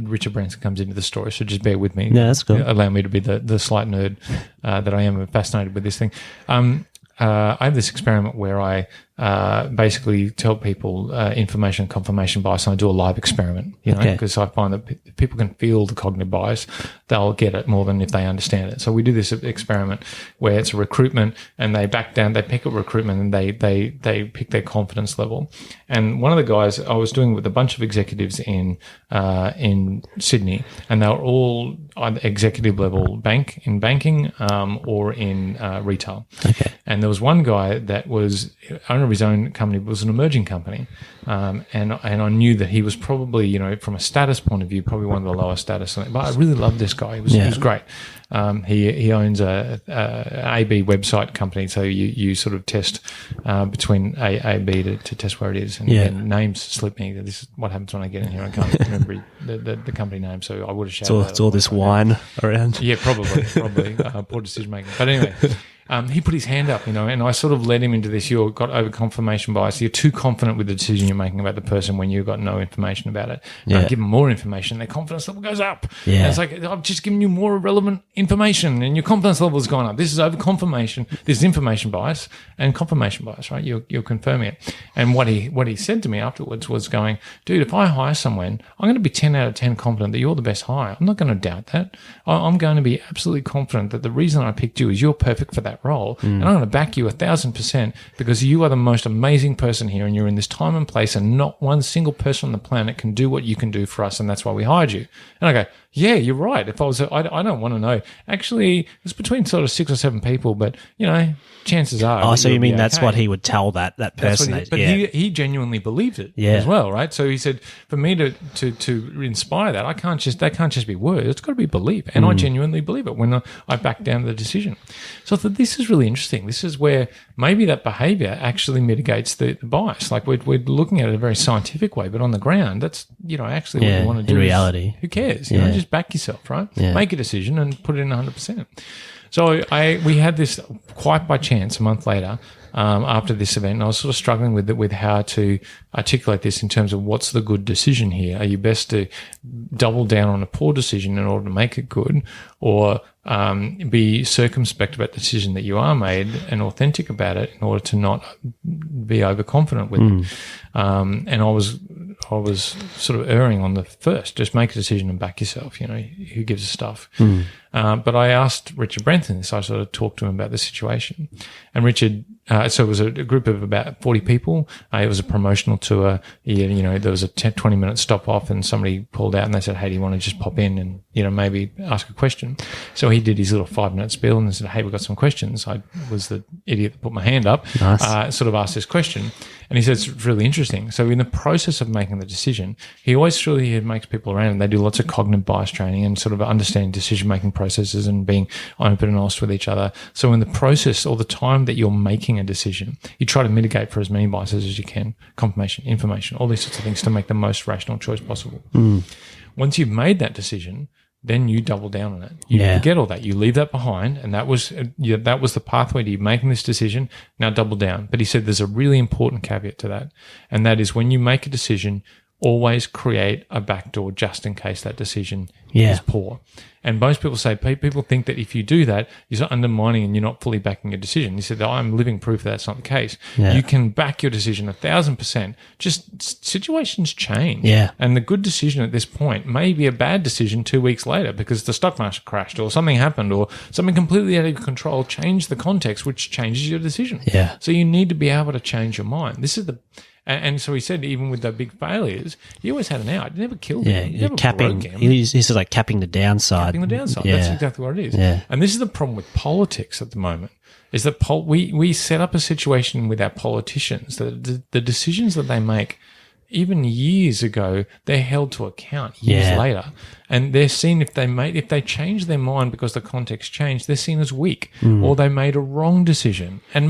Richard Branson comes into the story, so just bear with me. No, that's cool. Allow me to be the slight nerd that I am, fascinated with this thing. I have this experiment where I basically tell people information and confirmation bias, and I do a live experiment, because I find that if people can feel the cognitive bias, they'll get it more than if they understand it. So we do this experiment where it's a recruitment, and they pick a recruitment, and they pick their confidence level. And one of the guys I was doing with a bunch of executives in Sydney, and they were all either executive level banking or in retail. Okay. And there was one guy that was owner of his own company, but was an emerging company, and I knew that he was probably, from a status point of view, probably one of the lower status. But I really loved this guy. He was great. He owns a A/B website company, so you sort of test between A B to test where it is, and names slip me. This is what happens when I get in here. I can't remember the company name, so I would have shouted. It's all this wine around. Yeah, probably poor decision making. But anyway. He put his hand up, and I sort of led him into this. You've got over-confirmation bias. You're too confident with the decision you're making about the person when you've got no information about it. Yeah. Give them more information, their confidence level goes up. Yeah. And it's like, I've just given you more relevant information and your confidence level has gone up. This is over-confirmation. This is information bias and confirmation bias, right? You're confirming it. And what he said to me afterwards was going, dude, if I hire someone, I'm going to be 10 out of 10 confident that you're the best hire. I'm not going to doubt that. I'm going to be absolutely confident that the reason I picked you is you're perfect for that role, and I'm going to back you 1,000% because you are the most amazing person here, and you're in this time and place, and not one single person on the planet can do what you can do for us, and that's why we hired you. And I go, yeah, you're right. If I was, I don't want to know. Actually, it's between sort of 6 or 7 people, but chances are. Oh, so you mean that's what he would tell that person? He genuinely believed it as well, right? So he said, for me to inspire that, that can't just be words. It's got to be belief, and I genuinely believe it when I back down the decision. So I thought this this is really interesting. This is where maybe that behavior actually mitigates the bias. Like we're looking at it a very scientific way, but on the ground, that's, actually what you want to do. In reality. Who cares? You know, just back yourself, right? Yeah. Make a decision and put it in 100%. So we had this quite by chance a month later, after this event, and I was sort of struggling with how to articulate this in terms of what's the good decision here. Are you best to double down on a poor decision in order to make it good, or be circumspect about the decision that you are made and authentic about it in order to not be overconfident with it? And I was sort of erring on the first, just make a decision and back yourself, who gives a stuff. But I asked Richard Branson this. I sort of talked to him about the situation. And Richard, so it was a group of about 40 people. It was a promotional tour. There was a 20-minute stop off and somebody pulled out and they said, hey, do you want to just pop in and, maybe ask a question? So he did his little 5-minute spiel and said, hey, we've got some questions. I was the idiot that put my hand up, sort of asked this question. And he said, it's really interesting. So in the process of making the decision, he always really makes people around and they do lots of cognitive bias training and sort of understanding decision-making processes and being open and honest with each other. So in the process, all the time that you're making a decision, you try to mitigate for as many biases as you can, confirmation, information, all these sorts of things to make the most rational choice possible. Once you've made that decision, then you double down on it. You forget all that. You leave that behind, and that was the pathway to you making this decision. Now double down. But he said there's a really important caveat to that, and that is when you make a decision, always create a backdoor just in case that decision is poor. And most people think that if you do that, you're sort of undermining and you're not fully backing your decision. He said, I'm living proof that that's not the case. Yeah. You can back your decision 1,000%. Just situations change. Yeah. And the good decision at this point may be a bad decision 2 weeks later because the stock market crashed or something happened or something completely out of your control changed the context, which changes your decision. Yeah. So you need to be able to change your mind. This is and so he said, even with the big failures, he always had an out. He never killed him. He never broke him. He said like capping the downside. Capping the downside. Yeah. That's exactly what it is. Yeah. And this is the problem with politics at the moment, is that we set up a situation with our politicians that the decisions that they make, even years ago, they're held to account years later. And they're seen, if they change their mind because the context changed, they're seen as weak or they made a wrong decision. And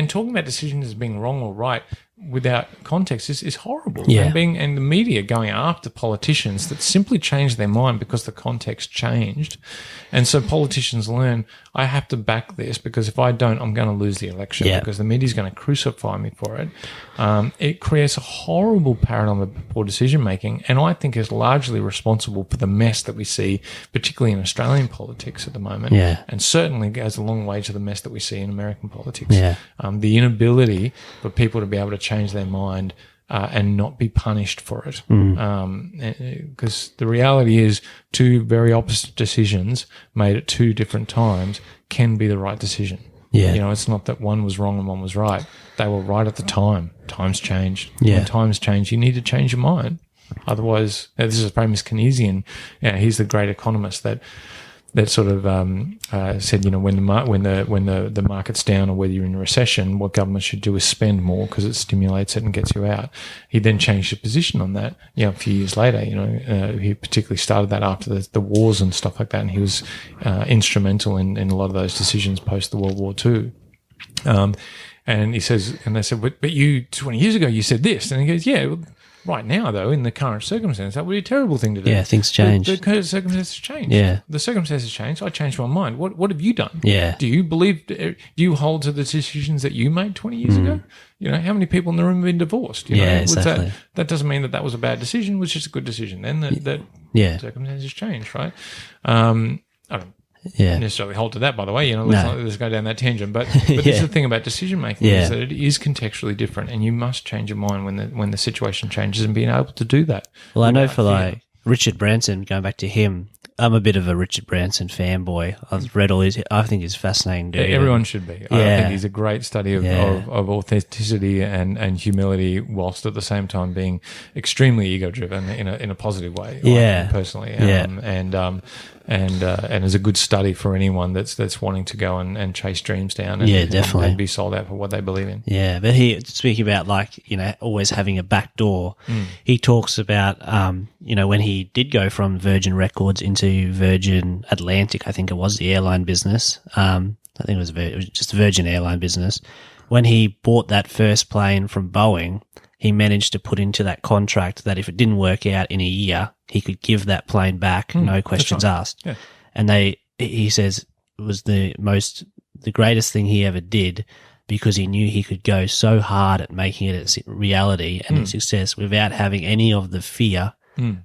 talking about decisions as being wrong or right without context is horrible. Yeah. And the media going after politicians that simply changed their mind because the context changed. And so politicians learn, I have to back this because if I don't, I'm going to lose the election because the media's going to crucify me for it. It creates a horrible paradigm of poor decision making, and I think is largely responsible for the mess that we see, particularly in Australian politics at the moment, and certainly goes a long way to the mess that we see in American politics. The inability for people to be able to change their mind and not be punished for it. Because the reality is two very opposite decisions made at two different times can be the right decision. Yeah. It's not that one was wrong and one was right. They were right at the time. Times changed. When times change, you need to change your mind. Otherwise, this is famous Keynesian. He's the great economist that sort of said, when the market's down or whether you're in a recession, what government should do is spend more because it stimulates it and gets you out. He then changed his position on that. A few years later, he particularly started that after the wars and stuff like that, and he was instrumental in a lot of those decisions post the World War II. And he says, and they said, but you 20 years ago you said this, and he goes, well, right now, though, in the current circumstance, that would be a terrible thing to do. Yeah, things change. The circumstances change. Yeah. The circumstances change. I changed my mind. What have you done? Yeah. Do you hold to the decisions that you made 20 years ago? How many people in the room have been divorced? Exactly. That doesn't mean that was a bad decision. It was just a good decision. Then that circumstances change, right? I don't necessarily hold to that, by the way. Let's go down that tangent. But this is the thing about decision making is that it is contextually different, and you must change your mind when the situation changes and being able to do that. Well, I know for Richard Branson, going back to him, I'm a bit of a Richard Branson fanboy. I've read all his. I think he's fascinating dude. Everyone should be. I think he's a great study of authenticity and humility, whilst at the same time being extremely ego driven in a positive way. Personally, and is a good study for anyone that's wanting to go and chase dreams down and, definitely. and be sold out for what they believe in. Yeah, but he, speaking about always having a back door, he talks about, when he did go from Virgin Records into Virgin Atlantic, I think it was the airline business, I think it was just a Virgin Airline business. When he bought that first plane from Boeing, he managed to put into that contract that if it didn't work out in a year, he could give that plane back, no questions asked. Yeah. And he says it was the greatest thing he ever did, because he knew he could go so hard at making it a reality and a success without having any of the fear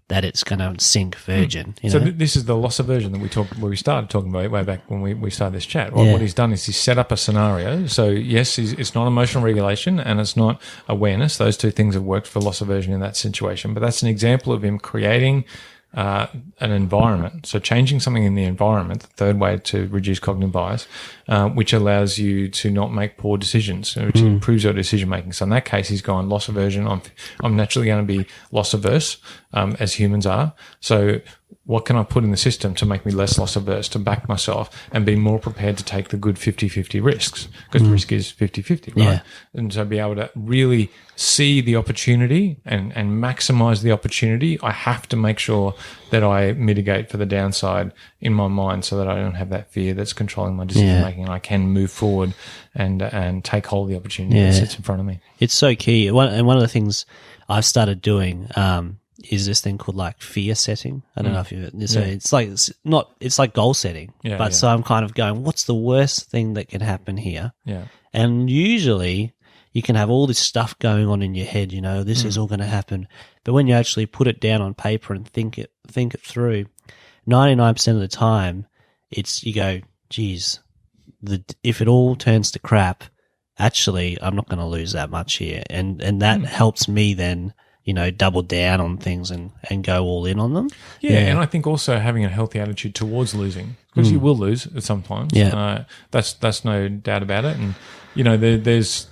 that it's going to sink Virgin. You know? So this is the loss aversion that we started talking about way back when we started this chat. What he's done is he's set up a scenario. So yes, it's not emotional regulation and it's not awareness. Those two things have worked for loss aversion in that situation. But that's an example of him creating an environment. So changing something in the environment, the third way to reduce cognitive bias, which allows you to not make poor decisions, which improves your decision making. So in that case, he's gone loss aversion. I'm naturally going to be loss averse, as humans are. So what can I put in the system to make me less loss averse, to back myself and be more prepared to take the good 50-50 risks? Because risk is 50-50, right? Yeah. And so be able to really see the opportunity and maximize the opportunity. I have to make sure that I mitigate for the downside in my mind so that I don't have that fear that's controlling my decision making. I can move forward and take hold of the opportunity that sits in front of me. It's so key. And one of the things I've started doing is this thing called like fear setting. I don't know if you've so it's like goal setting. So I'm kind of going, what's the worst thing that can happen here? Yeah. And usually you can have all this stuff going on in your head, you know, this is all going to happen. But when you actually put it down on paper and think it through, 99% of the time you go, geez, if it all turns to crap, actually I'm not going to lose that much here. And that helps me then, you know, double down on things and go all in on them. Yeah, and I think also having a healthy attitude towards losing, because you will lose at some times. Yeah. That's no doubt about it. And, you know, there's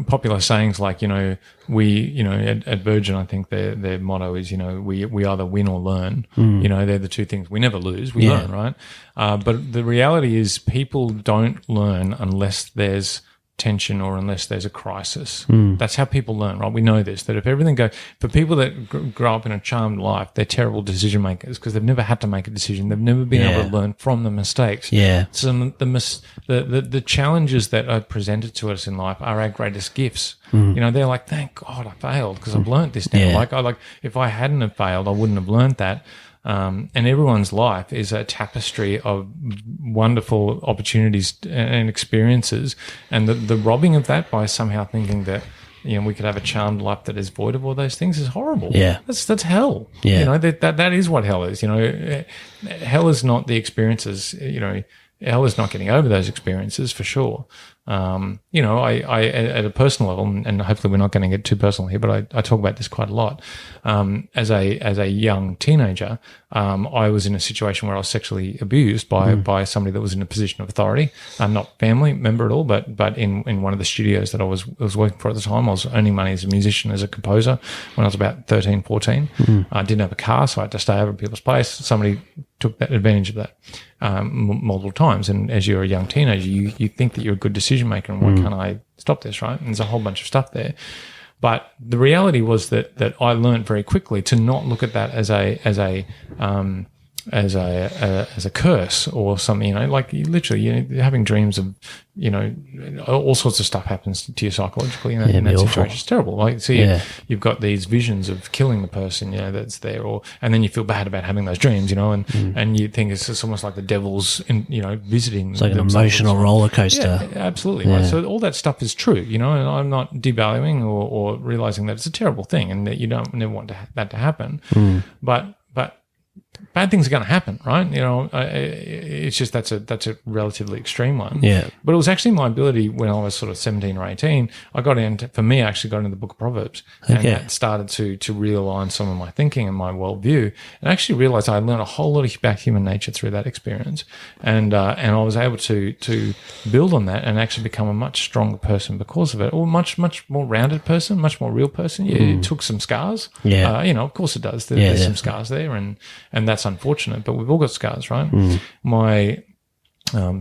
popular sayings like, you know, at Virgin, I think their motto is, you know, we either win or learn. You know, they're the two things. We never lose, we learn, right? But the reality is people don't learn unless there's tension or unless there's a crisis. That's how people learn, right? We know this, that if everything goes, for people that grow up in a charmed life, they're terrible decision makers because they've never had to make a decision. They've never been able to learn from the mistakes. Yeah. So the challenges that are presented to us in life are our greatest gifts. You know, they're like, thank God I failed because I've learned this now. Like if I hadn't have failed, I wouldn't have learned that. And everyone's life is a tapestry of wonderful opportunities and experiences, and the robbing of that by somehow thinking that, you know, we could have a charmed life that is void of all those things is horrible. Yeah, that's hell. Yeah, you know, that is what hell is. You know, hell is not the experiences. You know, hell is not getting over those experiences for sure. You know, I at a personal level, and hopefully we're not going to get too personal here, but I talk about this quite a lot. As a young teenager, I was in a situation where I was sexually abused by somebody that was in a position of authority. Not family member at all, but in one of the studios that I was working for at the time. I was earning money as a musician, as a composer when I was about 13, 14. I didn't have a car, so I had to stay over at people's place. Somebody took that advantage of that multiple times. And as you're a young teenager, you think that you're a good decision maker and why can't I stop this, right? And there's a whole bunch of stuff there. But the reality was that I learned very quickly to not look at that as a curse or something, you know, like you literally, you're having dreams of, you know, all sorts of stuff happens to you psychologically in that situation. It's terrible. Like, so you've got these visions of killing the person, you know, that's there, and then you feel bad about having those dreams, you know, and you think it's just almost like the devil's, you know, visiting. It's like an emotional roller coaster. Yeah, absolutely. Yeah. Right. So all that stuff is true, you know, and I'm not devaluing or realizing that it's a terrible thing and that you never want that to happen. But bad things are going to happen, right? You know, it's just that's a relatively extreme one. Yeah. But it was actually my ability when I was sort of 17 or 18. I got into the Book of Proverbs, and that started to realign some of my thinking and my worldview, and I actually realized I learned a whole lot about human nature through that experience, and I was able to build on that and actually become a much stronger person because of it, or much more rounded person, much more real person. Yeah, it took some scars. Yeah. You know, of course it does. There's some scars there, and that's unfortunate, but we've all got scars, right? My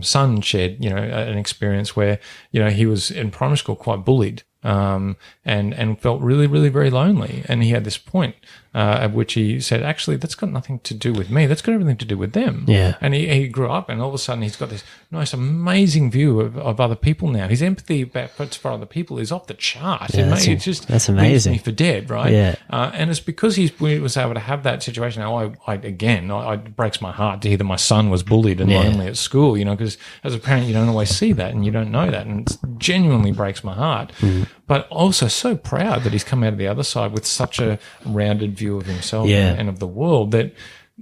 son shared, you know, an experience where, you know, he was in primary school quite bullied and felt really, really very lonely. And he had this point at which he said, actually, that's got nothing to do with me. That's got everything to do with them. Yeah. And he grew up, and all of a sudden he's got this nice, amazing view of other people now. His empathy for other people is off the chart. Yeah, It's just that's leaves amazing. me for dead, right? Yeah. And it's because he was able to have that situation. Now, it breaks my heart to hear that my son was bullied and lonely at school, because as a parent, you don't always see that and you don't know that. And it genuinely breaks my heart. But also so proud that he's come out of the other side with such a rounded view of himself and of the world that,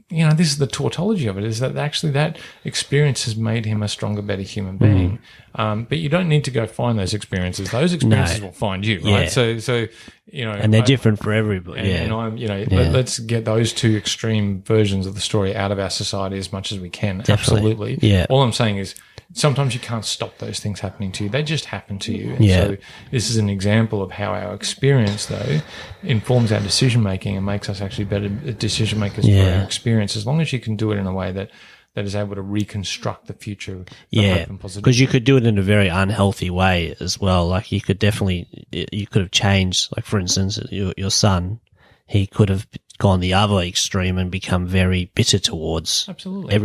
this is the tautology of it, is that actually that experience has made him a stronger, better human being. But you don't need to go find those experiences. Those experiences will find you, right? So and they're different for everybody. And I'm, let's get those two extreme versions of the story out of our society as much as we can. Definitely. Absolutely. Yeah. All I'm saying is sometimes you can't stop those things happening to you. They just happen to you. And so this is an example of how our experience, though, informs our decision-making and makes us actually better decision makers for our experience, as long as you can do it in a way that is able to reconstruct the future. Yeah, because you could do it in a very unhealthy way as well. Like you could have changed, like for instance, your son, he could have gone the other extreme and become very bitter towards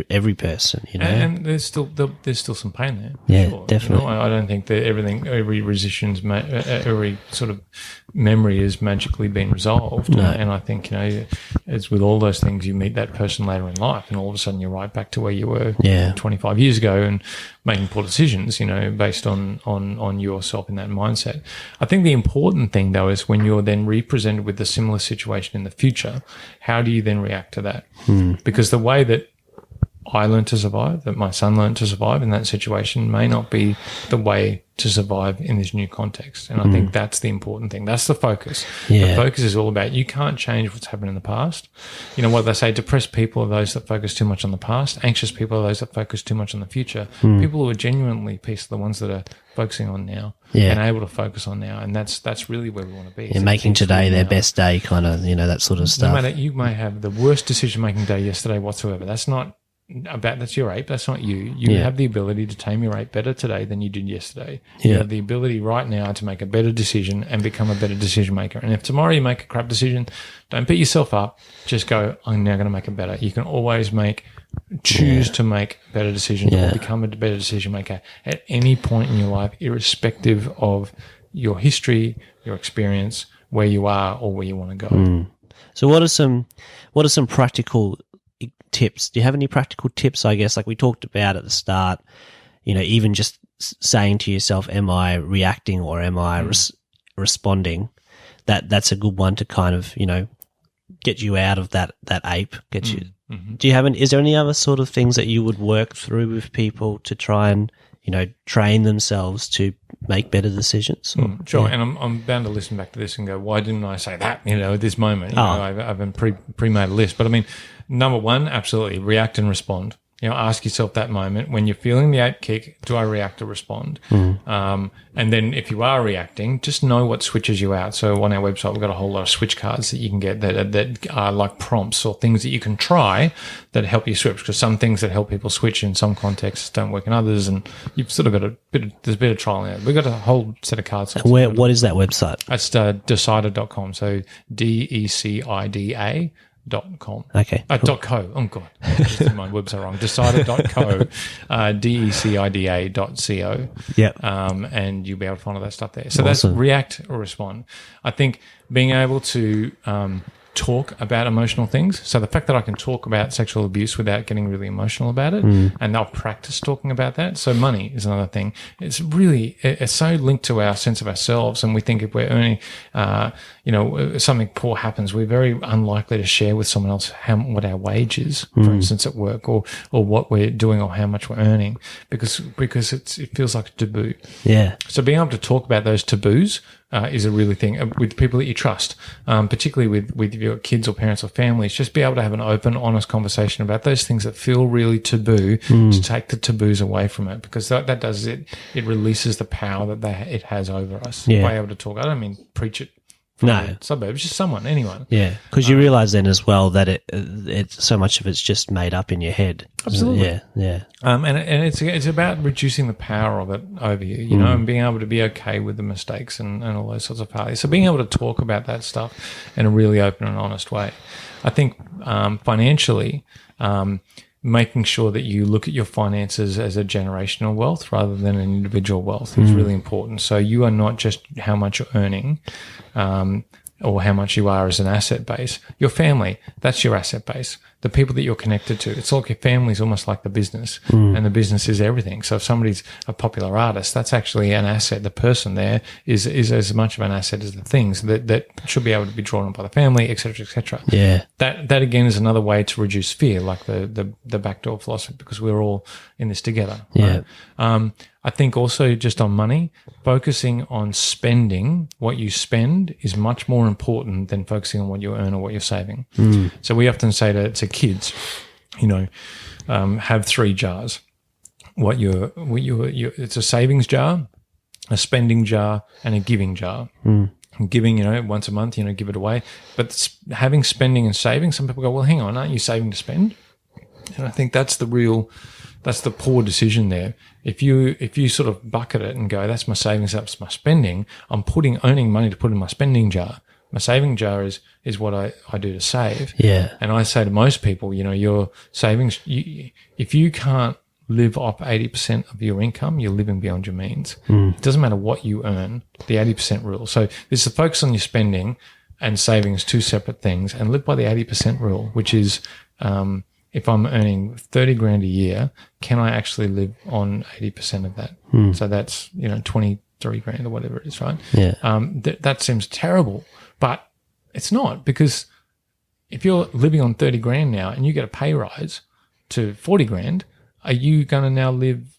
every person, And there's still some pain there. Yeah, sure. definitely. I don't think that every every sort of memory has magically been resolved. No. And I think, it's with all those things, you meet that person later in life and all of a sudden you're right back to where you were 25 years ago and making poor decisions, based on yourself in that mindset. I think the important thing, though, is when you're then represented with a similar situation in the future, how do you then react to that? Because the way that I learned to survive, that my son learned to survive in that situation may not be the way to survive in this new context. And I think that's the important thing. That's the focus. Yeah. The focus is all about, you can't change what's happened in the past. What they say, depressed people are those that focus too much on the past. Anxious people are those that focus too much on the future. People who are genuinely peace are the ones that are focusing on now and able to focus on now. And that's really where we want to be. Yeah, making today their best day, kind of, that sort of stuff. No matter, you may have the worst decision-making day yesterday whatsoever. That's your ape. That's not you. You have the ability to tame your ape better today than you did yesterday. You have the ability right now to make a better decision and become a better decision maker. And if tomorrow you make a crap decision, don't beat yourself up. Just go, I'm now going to make it better. You can always choose to make better decisions or become a better decision maker at any point in your life, irrespective of your history, your experience, where you are or where you want to go. So what are some practical tips? Do you have any practical tips, I guess, like we talked about at the start, even just saying to yourself, am I reacting or am I responding? That's a good one to kind of, get you out of that ape, get you. Do you have is there any other sort of things that you would work through with people to try and, train themselves to make better decisions? Sure. And I'm bound to listen back to this and go, why didn't I say that, at this moment? I've been pre-made a list. But I mean, number one, absolutely, react and respond. Ask yourself that moment when you're feeling the ape kick, do I react or respond? And then if you are reacting, just know what switches you out. So on our website, we've got a whole lot of switch cards that you can get that are like prompts or things that you can try that help you switch, because some things that help people switch in some contexts don't work in others. And you've sort of got there's a bit of trial in it. We've got a whole set of cards. What is that website? It's Decida.com. So DECIDA.com. Okay. Cool. .co. Oh, God. Just did my website wrong. Decida.co, DECIDA.co. Yep. And you'll be able to find all that stuff there. So that's react or respond. I think being able to talk about emotional things. So the fact that I can talk about sexual abuse without getting really emotional about it, and I'll practice talking about that. So money is another thing. It's so linked to our sense of ourselves, and we think if we're earning, something poor happens, we're very unlikely to share with someone else what our wage is, for instance, at work, or what we're doing or how much we're earning, because it feels like a taboo. Yeah. So being able to talk about those taboos is a really thing with people that you trust, particularly with your kids or parents or families. Just be able to have an open, honest conversation about those things that feel really taboo, to take the taboos away from it, because that does it. It releases the power that it has over us. Yeah. By able to talk, I don't mean preach it from No. the suburbs, just someone, anyone. Yeah, because you realise then as well that it's so much of it's just made up in your head. Absolutely. Yeah. And it's about reducing the power of it over you, you know, and being able to be okay with the mistakes and all those sorts of failures. So being able to talk about that stuff in a really open and honest way. I think financially, making sure that you look at your finances as a generational wealth rather than an individual wealth is really important. So you are not just how much you're earning, or how much you are as an asset base. Your family, that's your asset base. The people that you're connected to, it's like your family is almost like the business, and the business is everything. So if somebody's a popular artist, that's actually an asset. The person there is as much of an asset as the things that should be able to be drawn on by the family, et cetera, et cetera. Yeah. That again is another way to reduce fear, like the backdoor philosophy, because we're all in this together. Yeah. Right? I think also just on money, focusing on spending what you spend is much more important than focusing on what you earn or what you're saving. So we often say to kids, you know, have 3 jars. It's a savings jar, a spending jar, and a giving jar. And giving, you know, once a month, you know, give it away. But having spending and saving, some people go, well, hang on, aren't you saving to spend? And I think that's the poor decision there. If you sort of bucket it and go, that's my savings, that's my spending, I'm earning money to put in my spending jar. My saving jar is what I do to save. Yeah. And I say to most people, you know, your savings, if you can't live off 80% of your income, you're living beyond your means. It doesn't matter what you earn, the 80% rule. So this is the focus on your spending and savings, 2 separate things, and live by the 80% rule, which is, if I'm earning 30 grand a year, can I actually live on 80% of that? So that's, you know, 23 grand or whatever it is, right? Yeah. That seems terrible, but it's not, because if you're living on 30 grand now and you get a pay rise to 40 grand, are you going to now live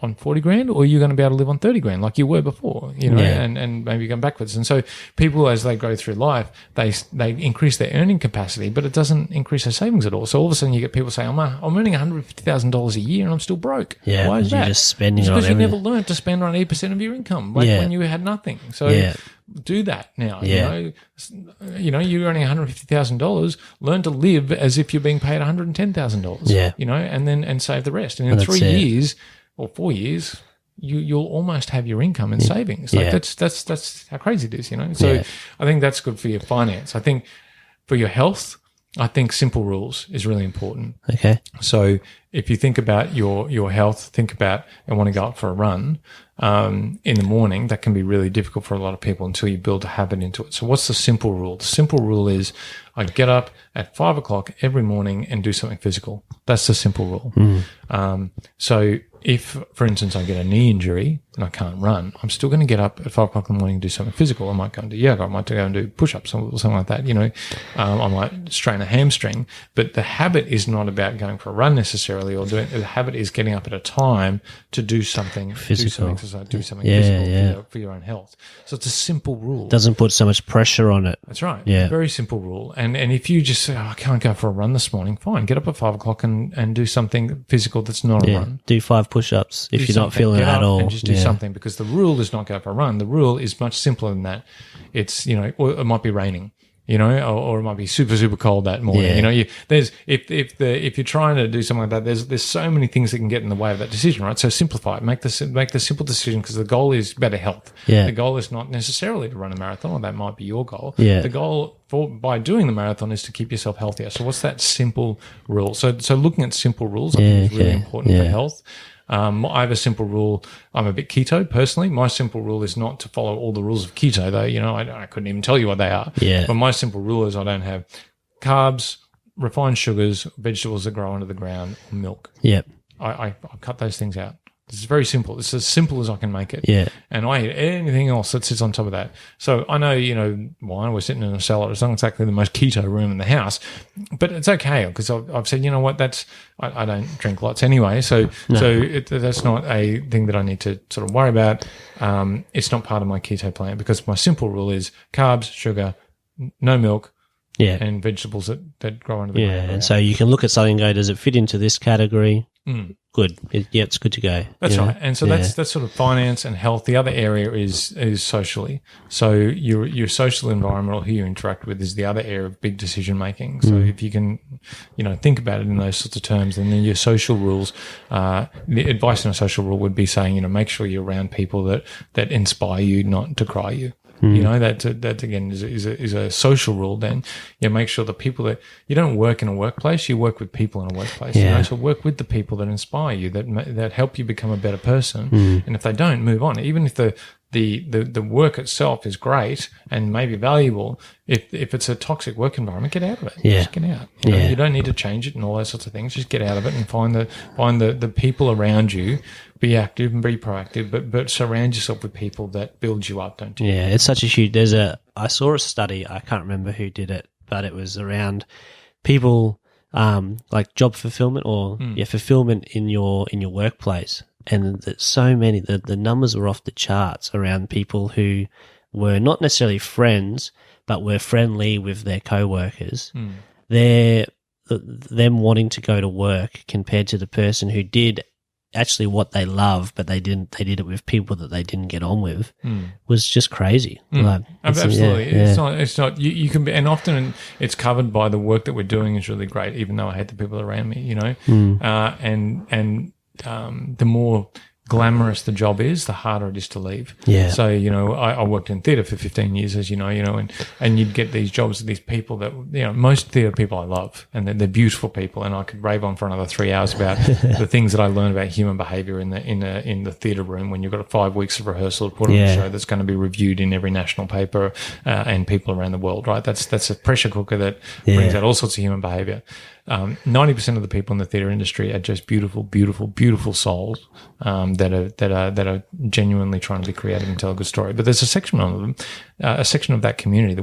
on 40 grand, or are you going to be able to live on 30 grand like you were before, you know, and maybe going backwards? And so people, as they go through life, they increase their earning capacity, but it doesn't increase their savings at all. So all of a sudden you get people saying, I'm earning $150,000 a year and I'm still broke. Yeah. Why is that? You're just spending it's on because you everything. never learned to spend on 80% of your income, like when you had nothing. So do that now. You know, you're earning $150,000. Learn to live as if you're being paid $110,000. Yeah. You know, and save the rest. And in 3 years or 4 years, you'll almost have your income in savings. Like that's how crazy it is, you know. So I think that's good for your finance. I think for your health, I think simple rules is really important. Okay. So if you think about your health, think about and want to go out for a run in the morning, that can be really difficult for a lot of people until you build a habit into it. So what's the simple rule? The simple rule is I get up at 5 o'clock every morning and do something physical. That's the simple rule. So if, for instance, I get a knee injury and I can't run, I'm still going to get up at 5 o'clock in the morning and do something physical. I might go and do yoga. I might go and do push-ups or something like that. You know, I might strain a hamstring. But the habit is not about going for a run necessarily, or the habit is getting up at a time to do something physical. Do some exercise, do something physical for your own health. So it's a simple rule. Doesn't put so much pressure on it. That's right. Yeah. Very simple rule. And if you just say, I can't go for a run this morning, fine. Get up at 5 o'clock and do something physical that's not a run. Do 5 push-ups if you're not feeling it Get at up all. And just do something, because the rule is not go for a run. The rule is much simpler than that. It's, you know, or it might be raining, you know, or it might be super, super cold that morning. Yeah. You know, if you're trying to do something like that, there's so many things that can get in the way of that decision, right? So simplify it. Make the simple decision, because the goal is better health. Yeah. The goal is not necessarily to run a marathon, or that might be your goal. Yeah. The goal by doing the marathon is to keep yourself healthier. So what's that simple rule? So looking at simple rules, I think is really important for health. I have a simple rule. I'm a bit keto personally. My simple rule is not to follow all the rules of keto, though. You know, I couldn't even tell you what they are. Yeah. But my simple rule is I don't have carbs, refined sugars, vegetables that grow under the ground, or milk. Yep. I cut those things out. It's very simple. It's as simple as I can make it. Yeah. And I eat anything else that sits on top of that. So I know, you know, wine, we're sitting in a cellar. It's not exactly the most keto room in the house, but it's okay, because I've said, you know what, I don't drink lots anyway. So that's not a thing that I need to sort of worry about. It's not part of my keto plan, because my simple rule is carbs, sugar, no milk, and vegetables that grow under the ground. And so you can look at something and go, does it fit into this category? good. Yeah, it's good to go. That's right. And so that's sort of finance and health. The other area is socially. So your social environment or who you interact with is the other area of big decision making. So if you can, think about it in those sorts of terms, and then your social rules, the advice in a social rule would be saying, make sure you're around people that inspire you, not decry you. That again is a social rule. Then make sure the people that you don't work in a workplace, you work with people in a workplace. So work with the people that inspire you, that help you become a better person. And if they don't, move on. Even if the work itself is great and maybe valuable, if it's a toxic work environment, get out of it. Just get out. You don't need to change it and all those sorts of things. Just get out of it and find the people around you. Be active and be proactive, but surround yourself with people that build you up, don't you? Yeah, it's such a huge. I saw a study. I can't remember who did it, but it was around people like job fulfillment or fulfillment in your workplace, and that so many the numbers were off the charts around people who were not necessarily friends, but were friendly with their co-workers. Them wanting to go to work compared to the person who did actually what they love, but they did it with people that they didn't get on with, was just crazy. Absolutely. It's not you can be, and often it's covered by the work that we're doing is really great, even though I hate the people around me, and the more glamorous the job is, the harder it is to leave. So I worked in theatre for 15 years, as and you'd get these jobs with these people that most theatre people I love, and they're beautiful people, and I could rave on for another 3 hours about the things that I learned about human behaviour in the theatre room when you've got 5 weeks of rehearsal to put on a show that's going to be reviewed in every national paper and people around the world. Right, that's a pressure cooker that brings out all sorts of human behaviour. 90% of the people in the theatre industry are just beautiful, beautiful, beautiful souls that are genuinely trying to be creative and tell a good story. But there's a section of them, a section of that community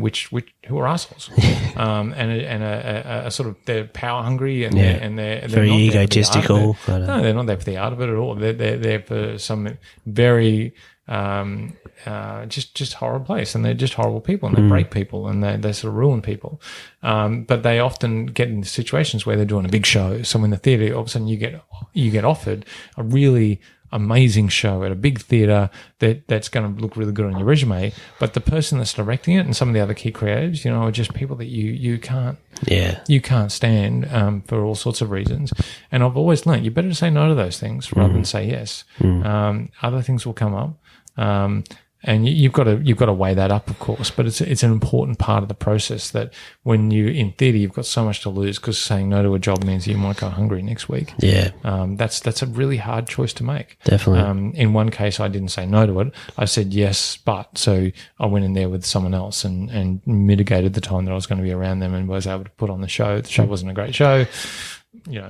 who are assholes, and a sort of they're power hungry and they're very not egotistical. No, they're not there for the art of it at all. They're there for some very just horrible place, and they're just horrible people, and they break people, and they sort of ruin people. But they often get in situations where they're doing a big show. So in the theatre, all of a sudden you get offered a really amazing show at a big theatre that's going to look really good on your resume. But the person that's directing it and some of the other key creatives, are just people that you can't stand for all sorts of reasons. And I've always learned you better to say no to those things rather than say yes. Other things will come up. And you've got to weigh that up, of course, but it's an important part of the process that when you in theatre, you've got so much to lose because saying no to a job means you might go hungry next week. That's a really hard choice to make. Definitely. In one case, I didn't say no to it. I said yes, but so I went in there with someone else and mitigated the time that I was going to be around them and was able to put on the show. The show wasn't a great show.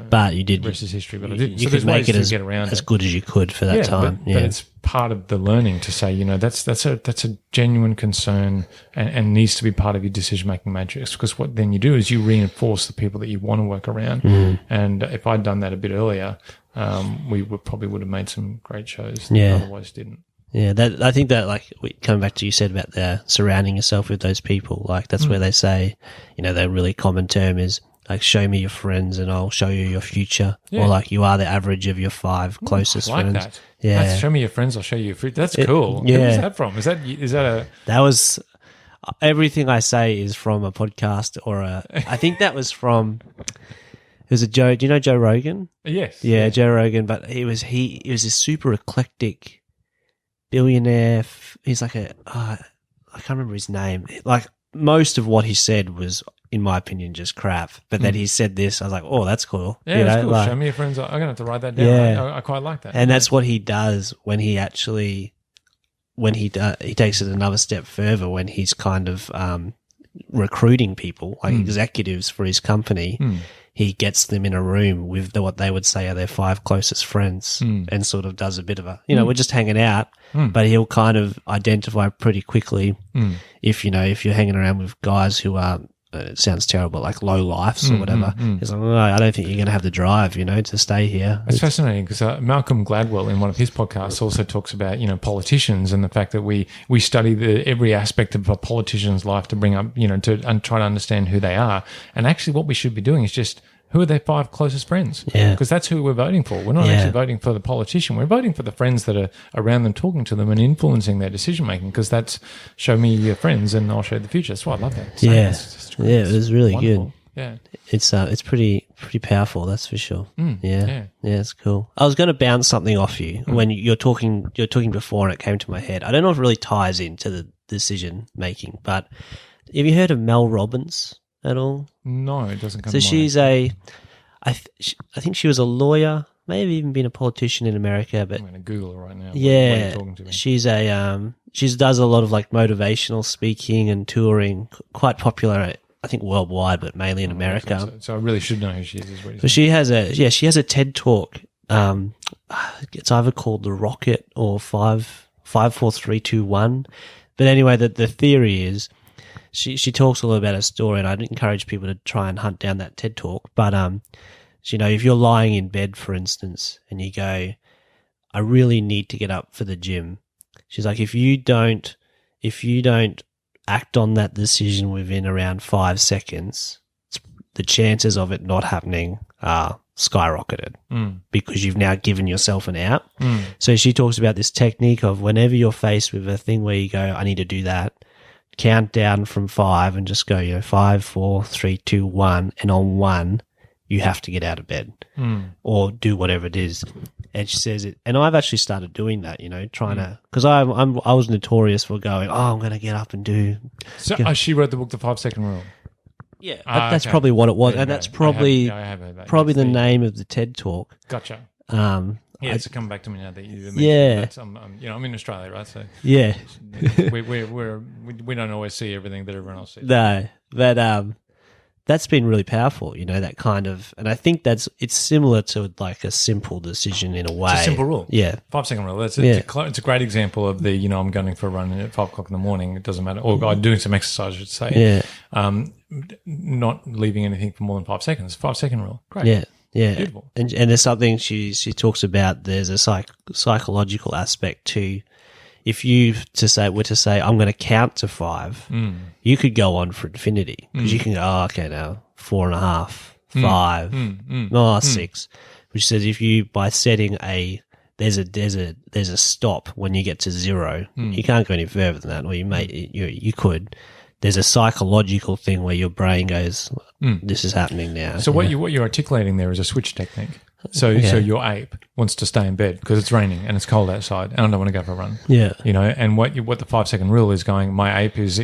But you did. The rest is history. But I did. You could make it as good as you could for that time. But it's part of the learning to say, that's a genuine concern and needs to be part of your decision making matrix. Because what then you do is you reinforce the people that you want to work around. And if I'd done that a bit earlier, we probably would have made some great shows that otherwise didn't. Yeah, I think that coming back to you said about the surrounding yourself with those people. That's where they say, the really common term is. Show me your friends and I'll show you your future. Or you are the average of your 5 closest friends. That. That's show me your friends, I'll show you your future. That's cool. Yeah. Where's that from? Is that a... That was... Everything I say is from a podcast I think that was from... It was a Joe... Do you know Joe Rogan? Yes. Yeah, Joe Rogan, but he was a super eclectic billionaire. He's I can't remember his name. Most of what he said was... in my opinion, just crap. But then he said this, I was like, oh, that's cool. Yeah, that's cool. Show me your friends. I'm going to have to write that down. Yeah. I quite like that. And that's what he does when he actually, he takes it another step further when he's kind of recruiting people, executives for his company. He gets them in a room with what they would say are their 5 closest friends and sort of does a bit of a, we're just hanging out, but he'll kind of identify pretty quickly if you're hanging around with guys who are, it sounds terrible, low lifes or whatever. He's like, oh, I don't think you're going to have the drive, to stay here. It's fascinating because Malcolm Gladwell in one of his podcasts also talks about, politicians and the fact that we study every aspect of a politician's life to bring up, and try to understand who they are. And actually what we should be doing is just who are their 5 closest friends? Yeah. Because that's who we're voting for. We're not actually voting for the politician. We're voting for the friends that are around them, talking to them and influencing their decision making, because that's show me your friends and I'll show you the future. That's why I love that. It was really wonderful. good. Yeah. It's pretty powerful, that's for sure. Yeah, it's cool. I was going to bounce something off you when you're talking before, and it came to my head. I don't know if it really ties into the decision making, but have you heard of Mel Robbins at all? No, it doesn't come So to mind. she's I think she was a lawyer, maybe even been a politician in America, but I'm going to Google it right now. yeah, while you're talking to me. she's she does a lot of like motivational speaking and touring, quite popular, I think worldwide, but mainly in America. So I really should know who she is what you're So saying. she has a TED talk. It's either called The Rocket or 54321. But anyway, the theory is she talks a little about her story, and I'd encourage people to try and hunt down that TED talk. But if you're lying in bed, for instance, and you go, I really need to get up for the gym. She's like, if you don't act on that decision within around 5 seconds, the chances of it not happening are skyrocketed because you've now given yourself an out. So she talks about this technique of whenever you're faced with a thing where you go, I need to do that, count down from 5 and just go, 5, 4, 3, 2, 1. And on 1, you have to get out of bed or do whatever it is. And she says it, and I've actually started doing that, trying to, because I was notorious for going, I'm going to get up and do. So she wrote the book, The 5 Second Rule. Yeah, that's probably what it was, and that's probably I have heard that. probably the name of the TED talk. Gotcha. It's come back to me now that you mentioned that. I'm in Australia, right? So Yeah, we don't always see everything that everyone else sees. no, but that's been really powerful, that kind of, and I think it's similar to like a simple decision in a way. It's a simple rule. Yeah. 5 second rule. It's a great example of the, I'm going for a run at 5 o'clock in the morning. It doesn't matter. Or I'm doing some exercise, I should say. Yeah. Not leaving anything for more than 5 seconds. 5 second rule. Great. Yeah. Yeah. Beautiful. And there's something she talks about, there's a psychological aspect to, if you were to say, I'm going to count to 5, you could go on for infinity because you can go, okay, now 4.5, 5, 6, which says if you, by setting there's a stop when you get to 0, you can't go any further than that, or you could. There's a psychological thing where your brain goes, this is happening now. So what you're articulating there is a switch technique. So your ape wants to stay in bed because it's raining and it's cold outside and I don't want to go for a run. Yeah. And what the 5 second rule is going, my ape is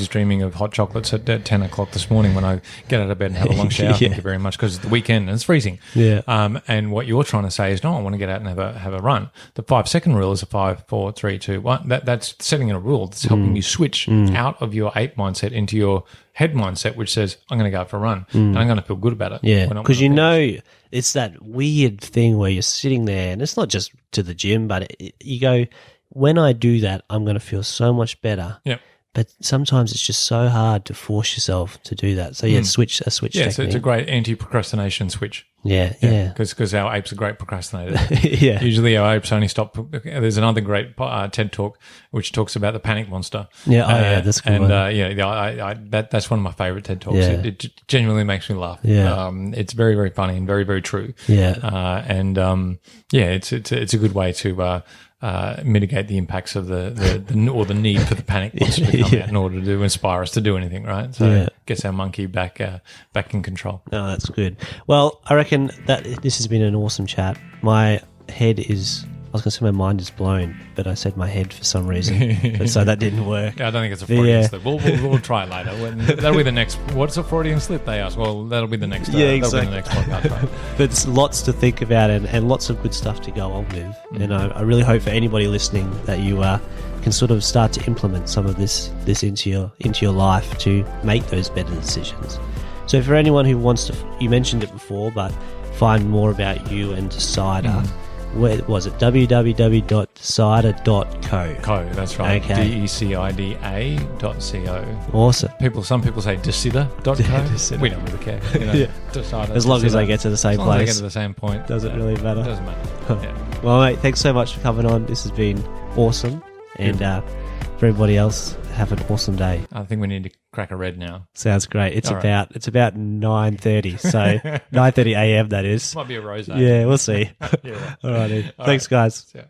dreaming of hot chocolates at 10 o'clock this morning when I get out of bed and have a long shower. Thank you very much, because it's the weekend and it's freezing. Yeah. And what you're trying to say is, no, I want to get out and have a run. The 5 second rule is a 5, 4, 3, 2, 1. That's setting a rule. That's helping you switch out of your ape mindset into your head mindset, which says, I'm going to go out for a run and I'm going to feel good about it. Yeah, because it's that weird thing where you're sitting there, and it's not just to the gym, but you go, when I do that, I'm going to feel so much better. Yeah. But sometimes it's just so hard to force yourself to do that. So, switch technique. Yeah, so it's a great anti-procrastination switch. Yeah. Because our apes are great procrastinators. Yeah. Usually our apes only stop. There's another great TED talk which talks about the panic monster. Yeah, that's good. And that's one of my favorite TED talks. Yeah. It genuinely makes me laugh. Yeah. It's very, very funny and very, very true. Yeah. It's a good way to mitigate the impacts of the need for the panic monster to come out in order to inspire us to do anything, right? So it gets our monkey back in control. Oh, that's good. Well, I reckon that this has been an awesome chat. My head is, I was going to say my mind is blown, but I said my head for some reason. So that didn't work. Yeah, I don't think it's a Freudian slip. We'll try it later. That'll be the next. What's a Freudian slip? They ask. Well, that'll be the next. Exactly. That'll be the next podcast. Right? But it's lots to think about and lots of good stuff to go on with. And I really hope for anybody listening that you can sort of start to implement some of this into your life to make those better decisions. So for anyone who wants to, you mentioned it before, but find more about you and Decida. Where was it? www.decida.co. That's right. Okay. Decida.co. Awesome. Some people say Decida.co. Decida. We don't really care. Decida, as long as they get to the same as long as they place. get to the same point. Doesn't really matter. Doesn't matter. Well, mate, thanks so much for coming on. This has been awesome. And for everybody else, have an awesome day. I think we need to crack a red now. Sounds great. It's All about 9:30. So 9:30 a.m. that is. Might be a rose. Yeah, we'll see. Yeah. All righty. All Thanks, right. guys. Yeah.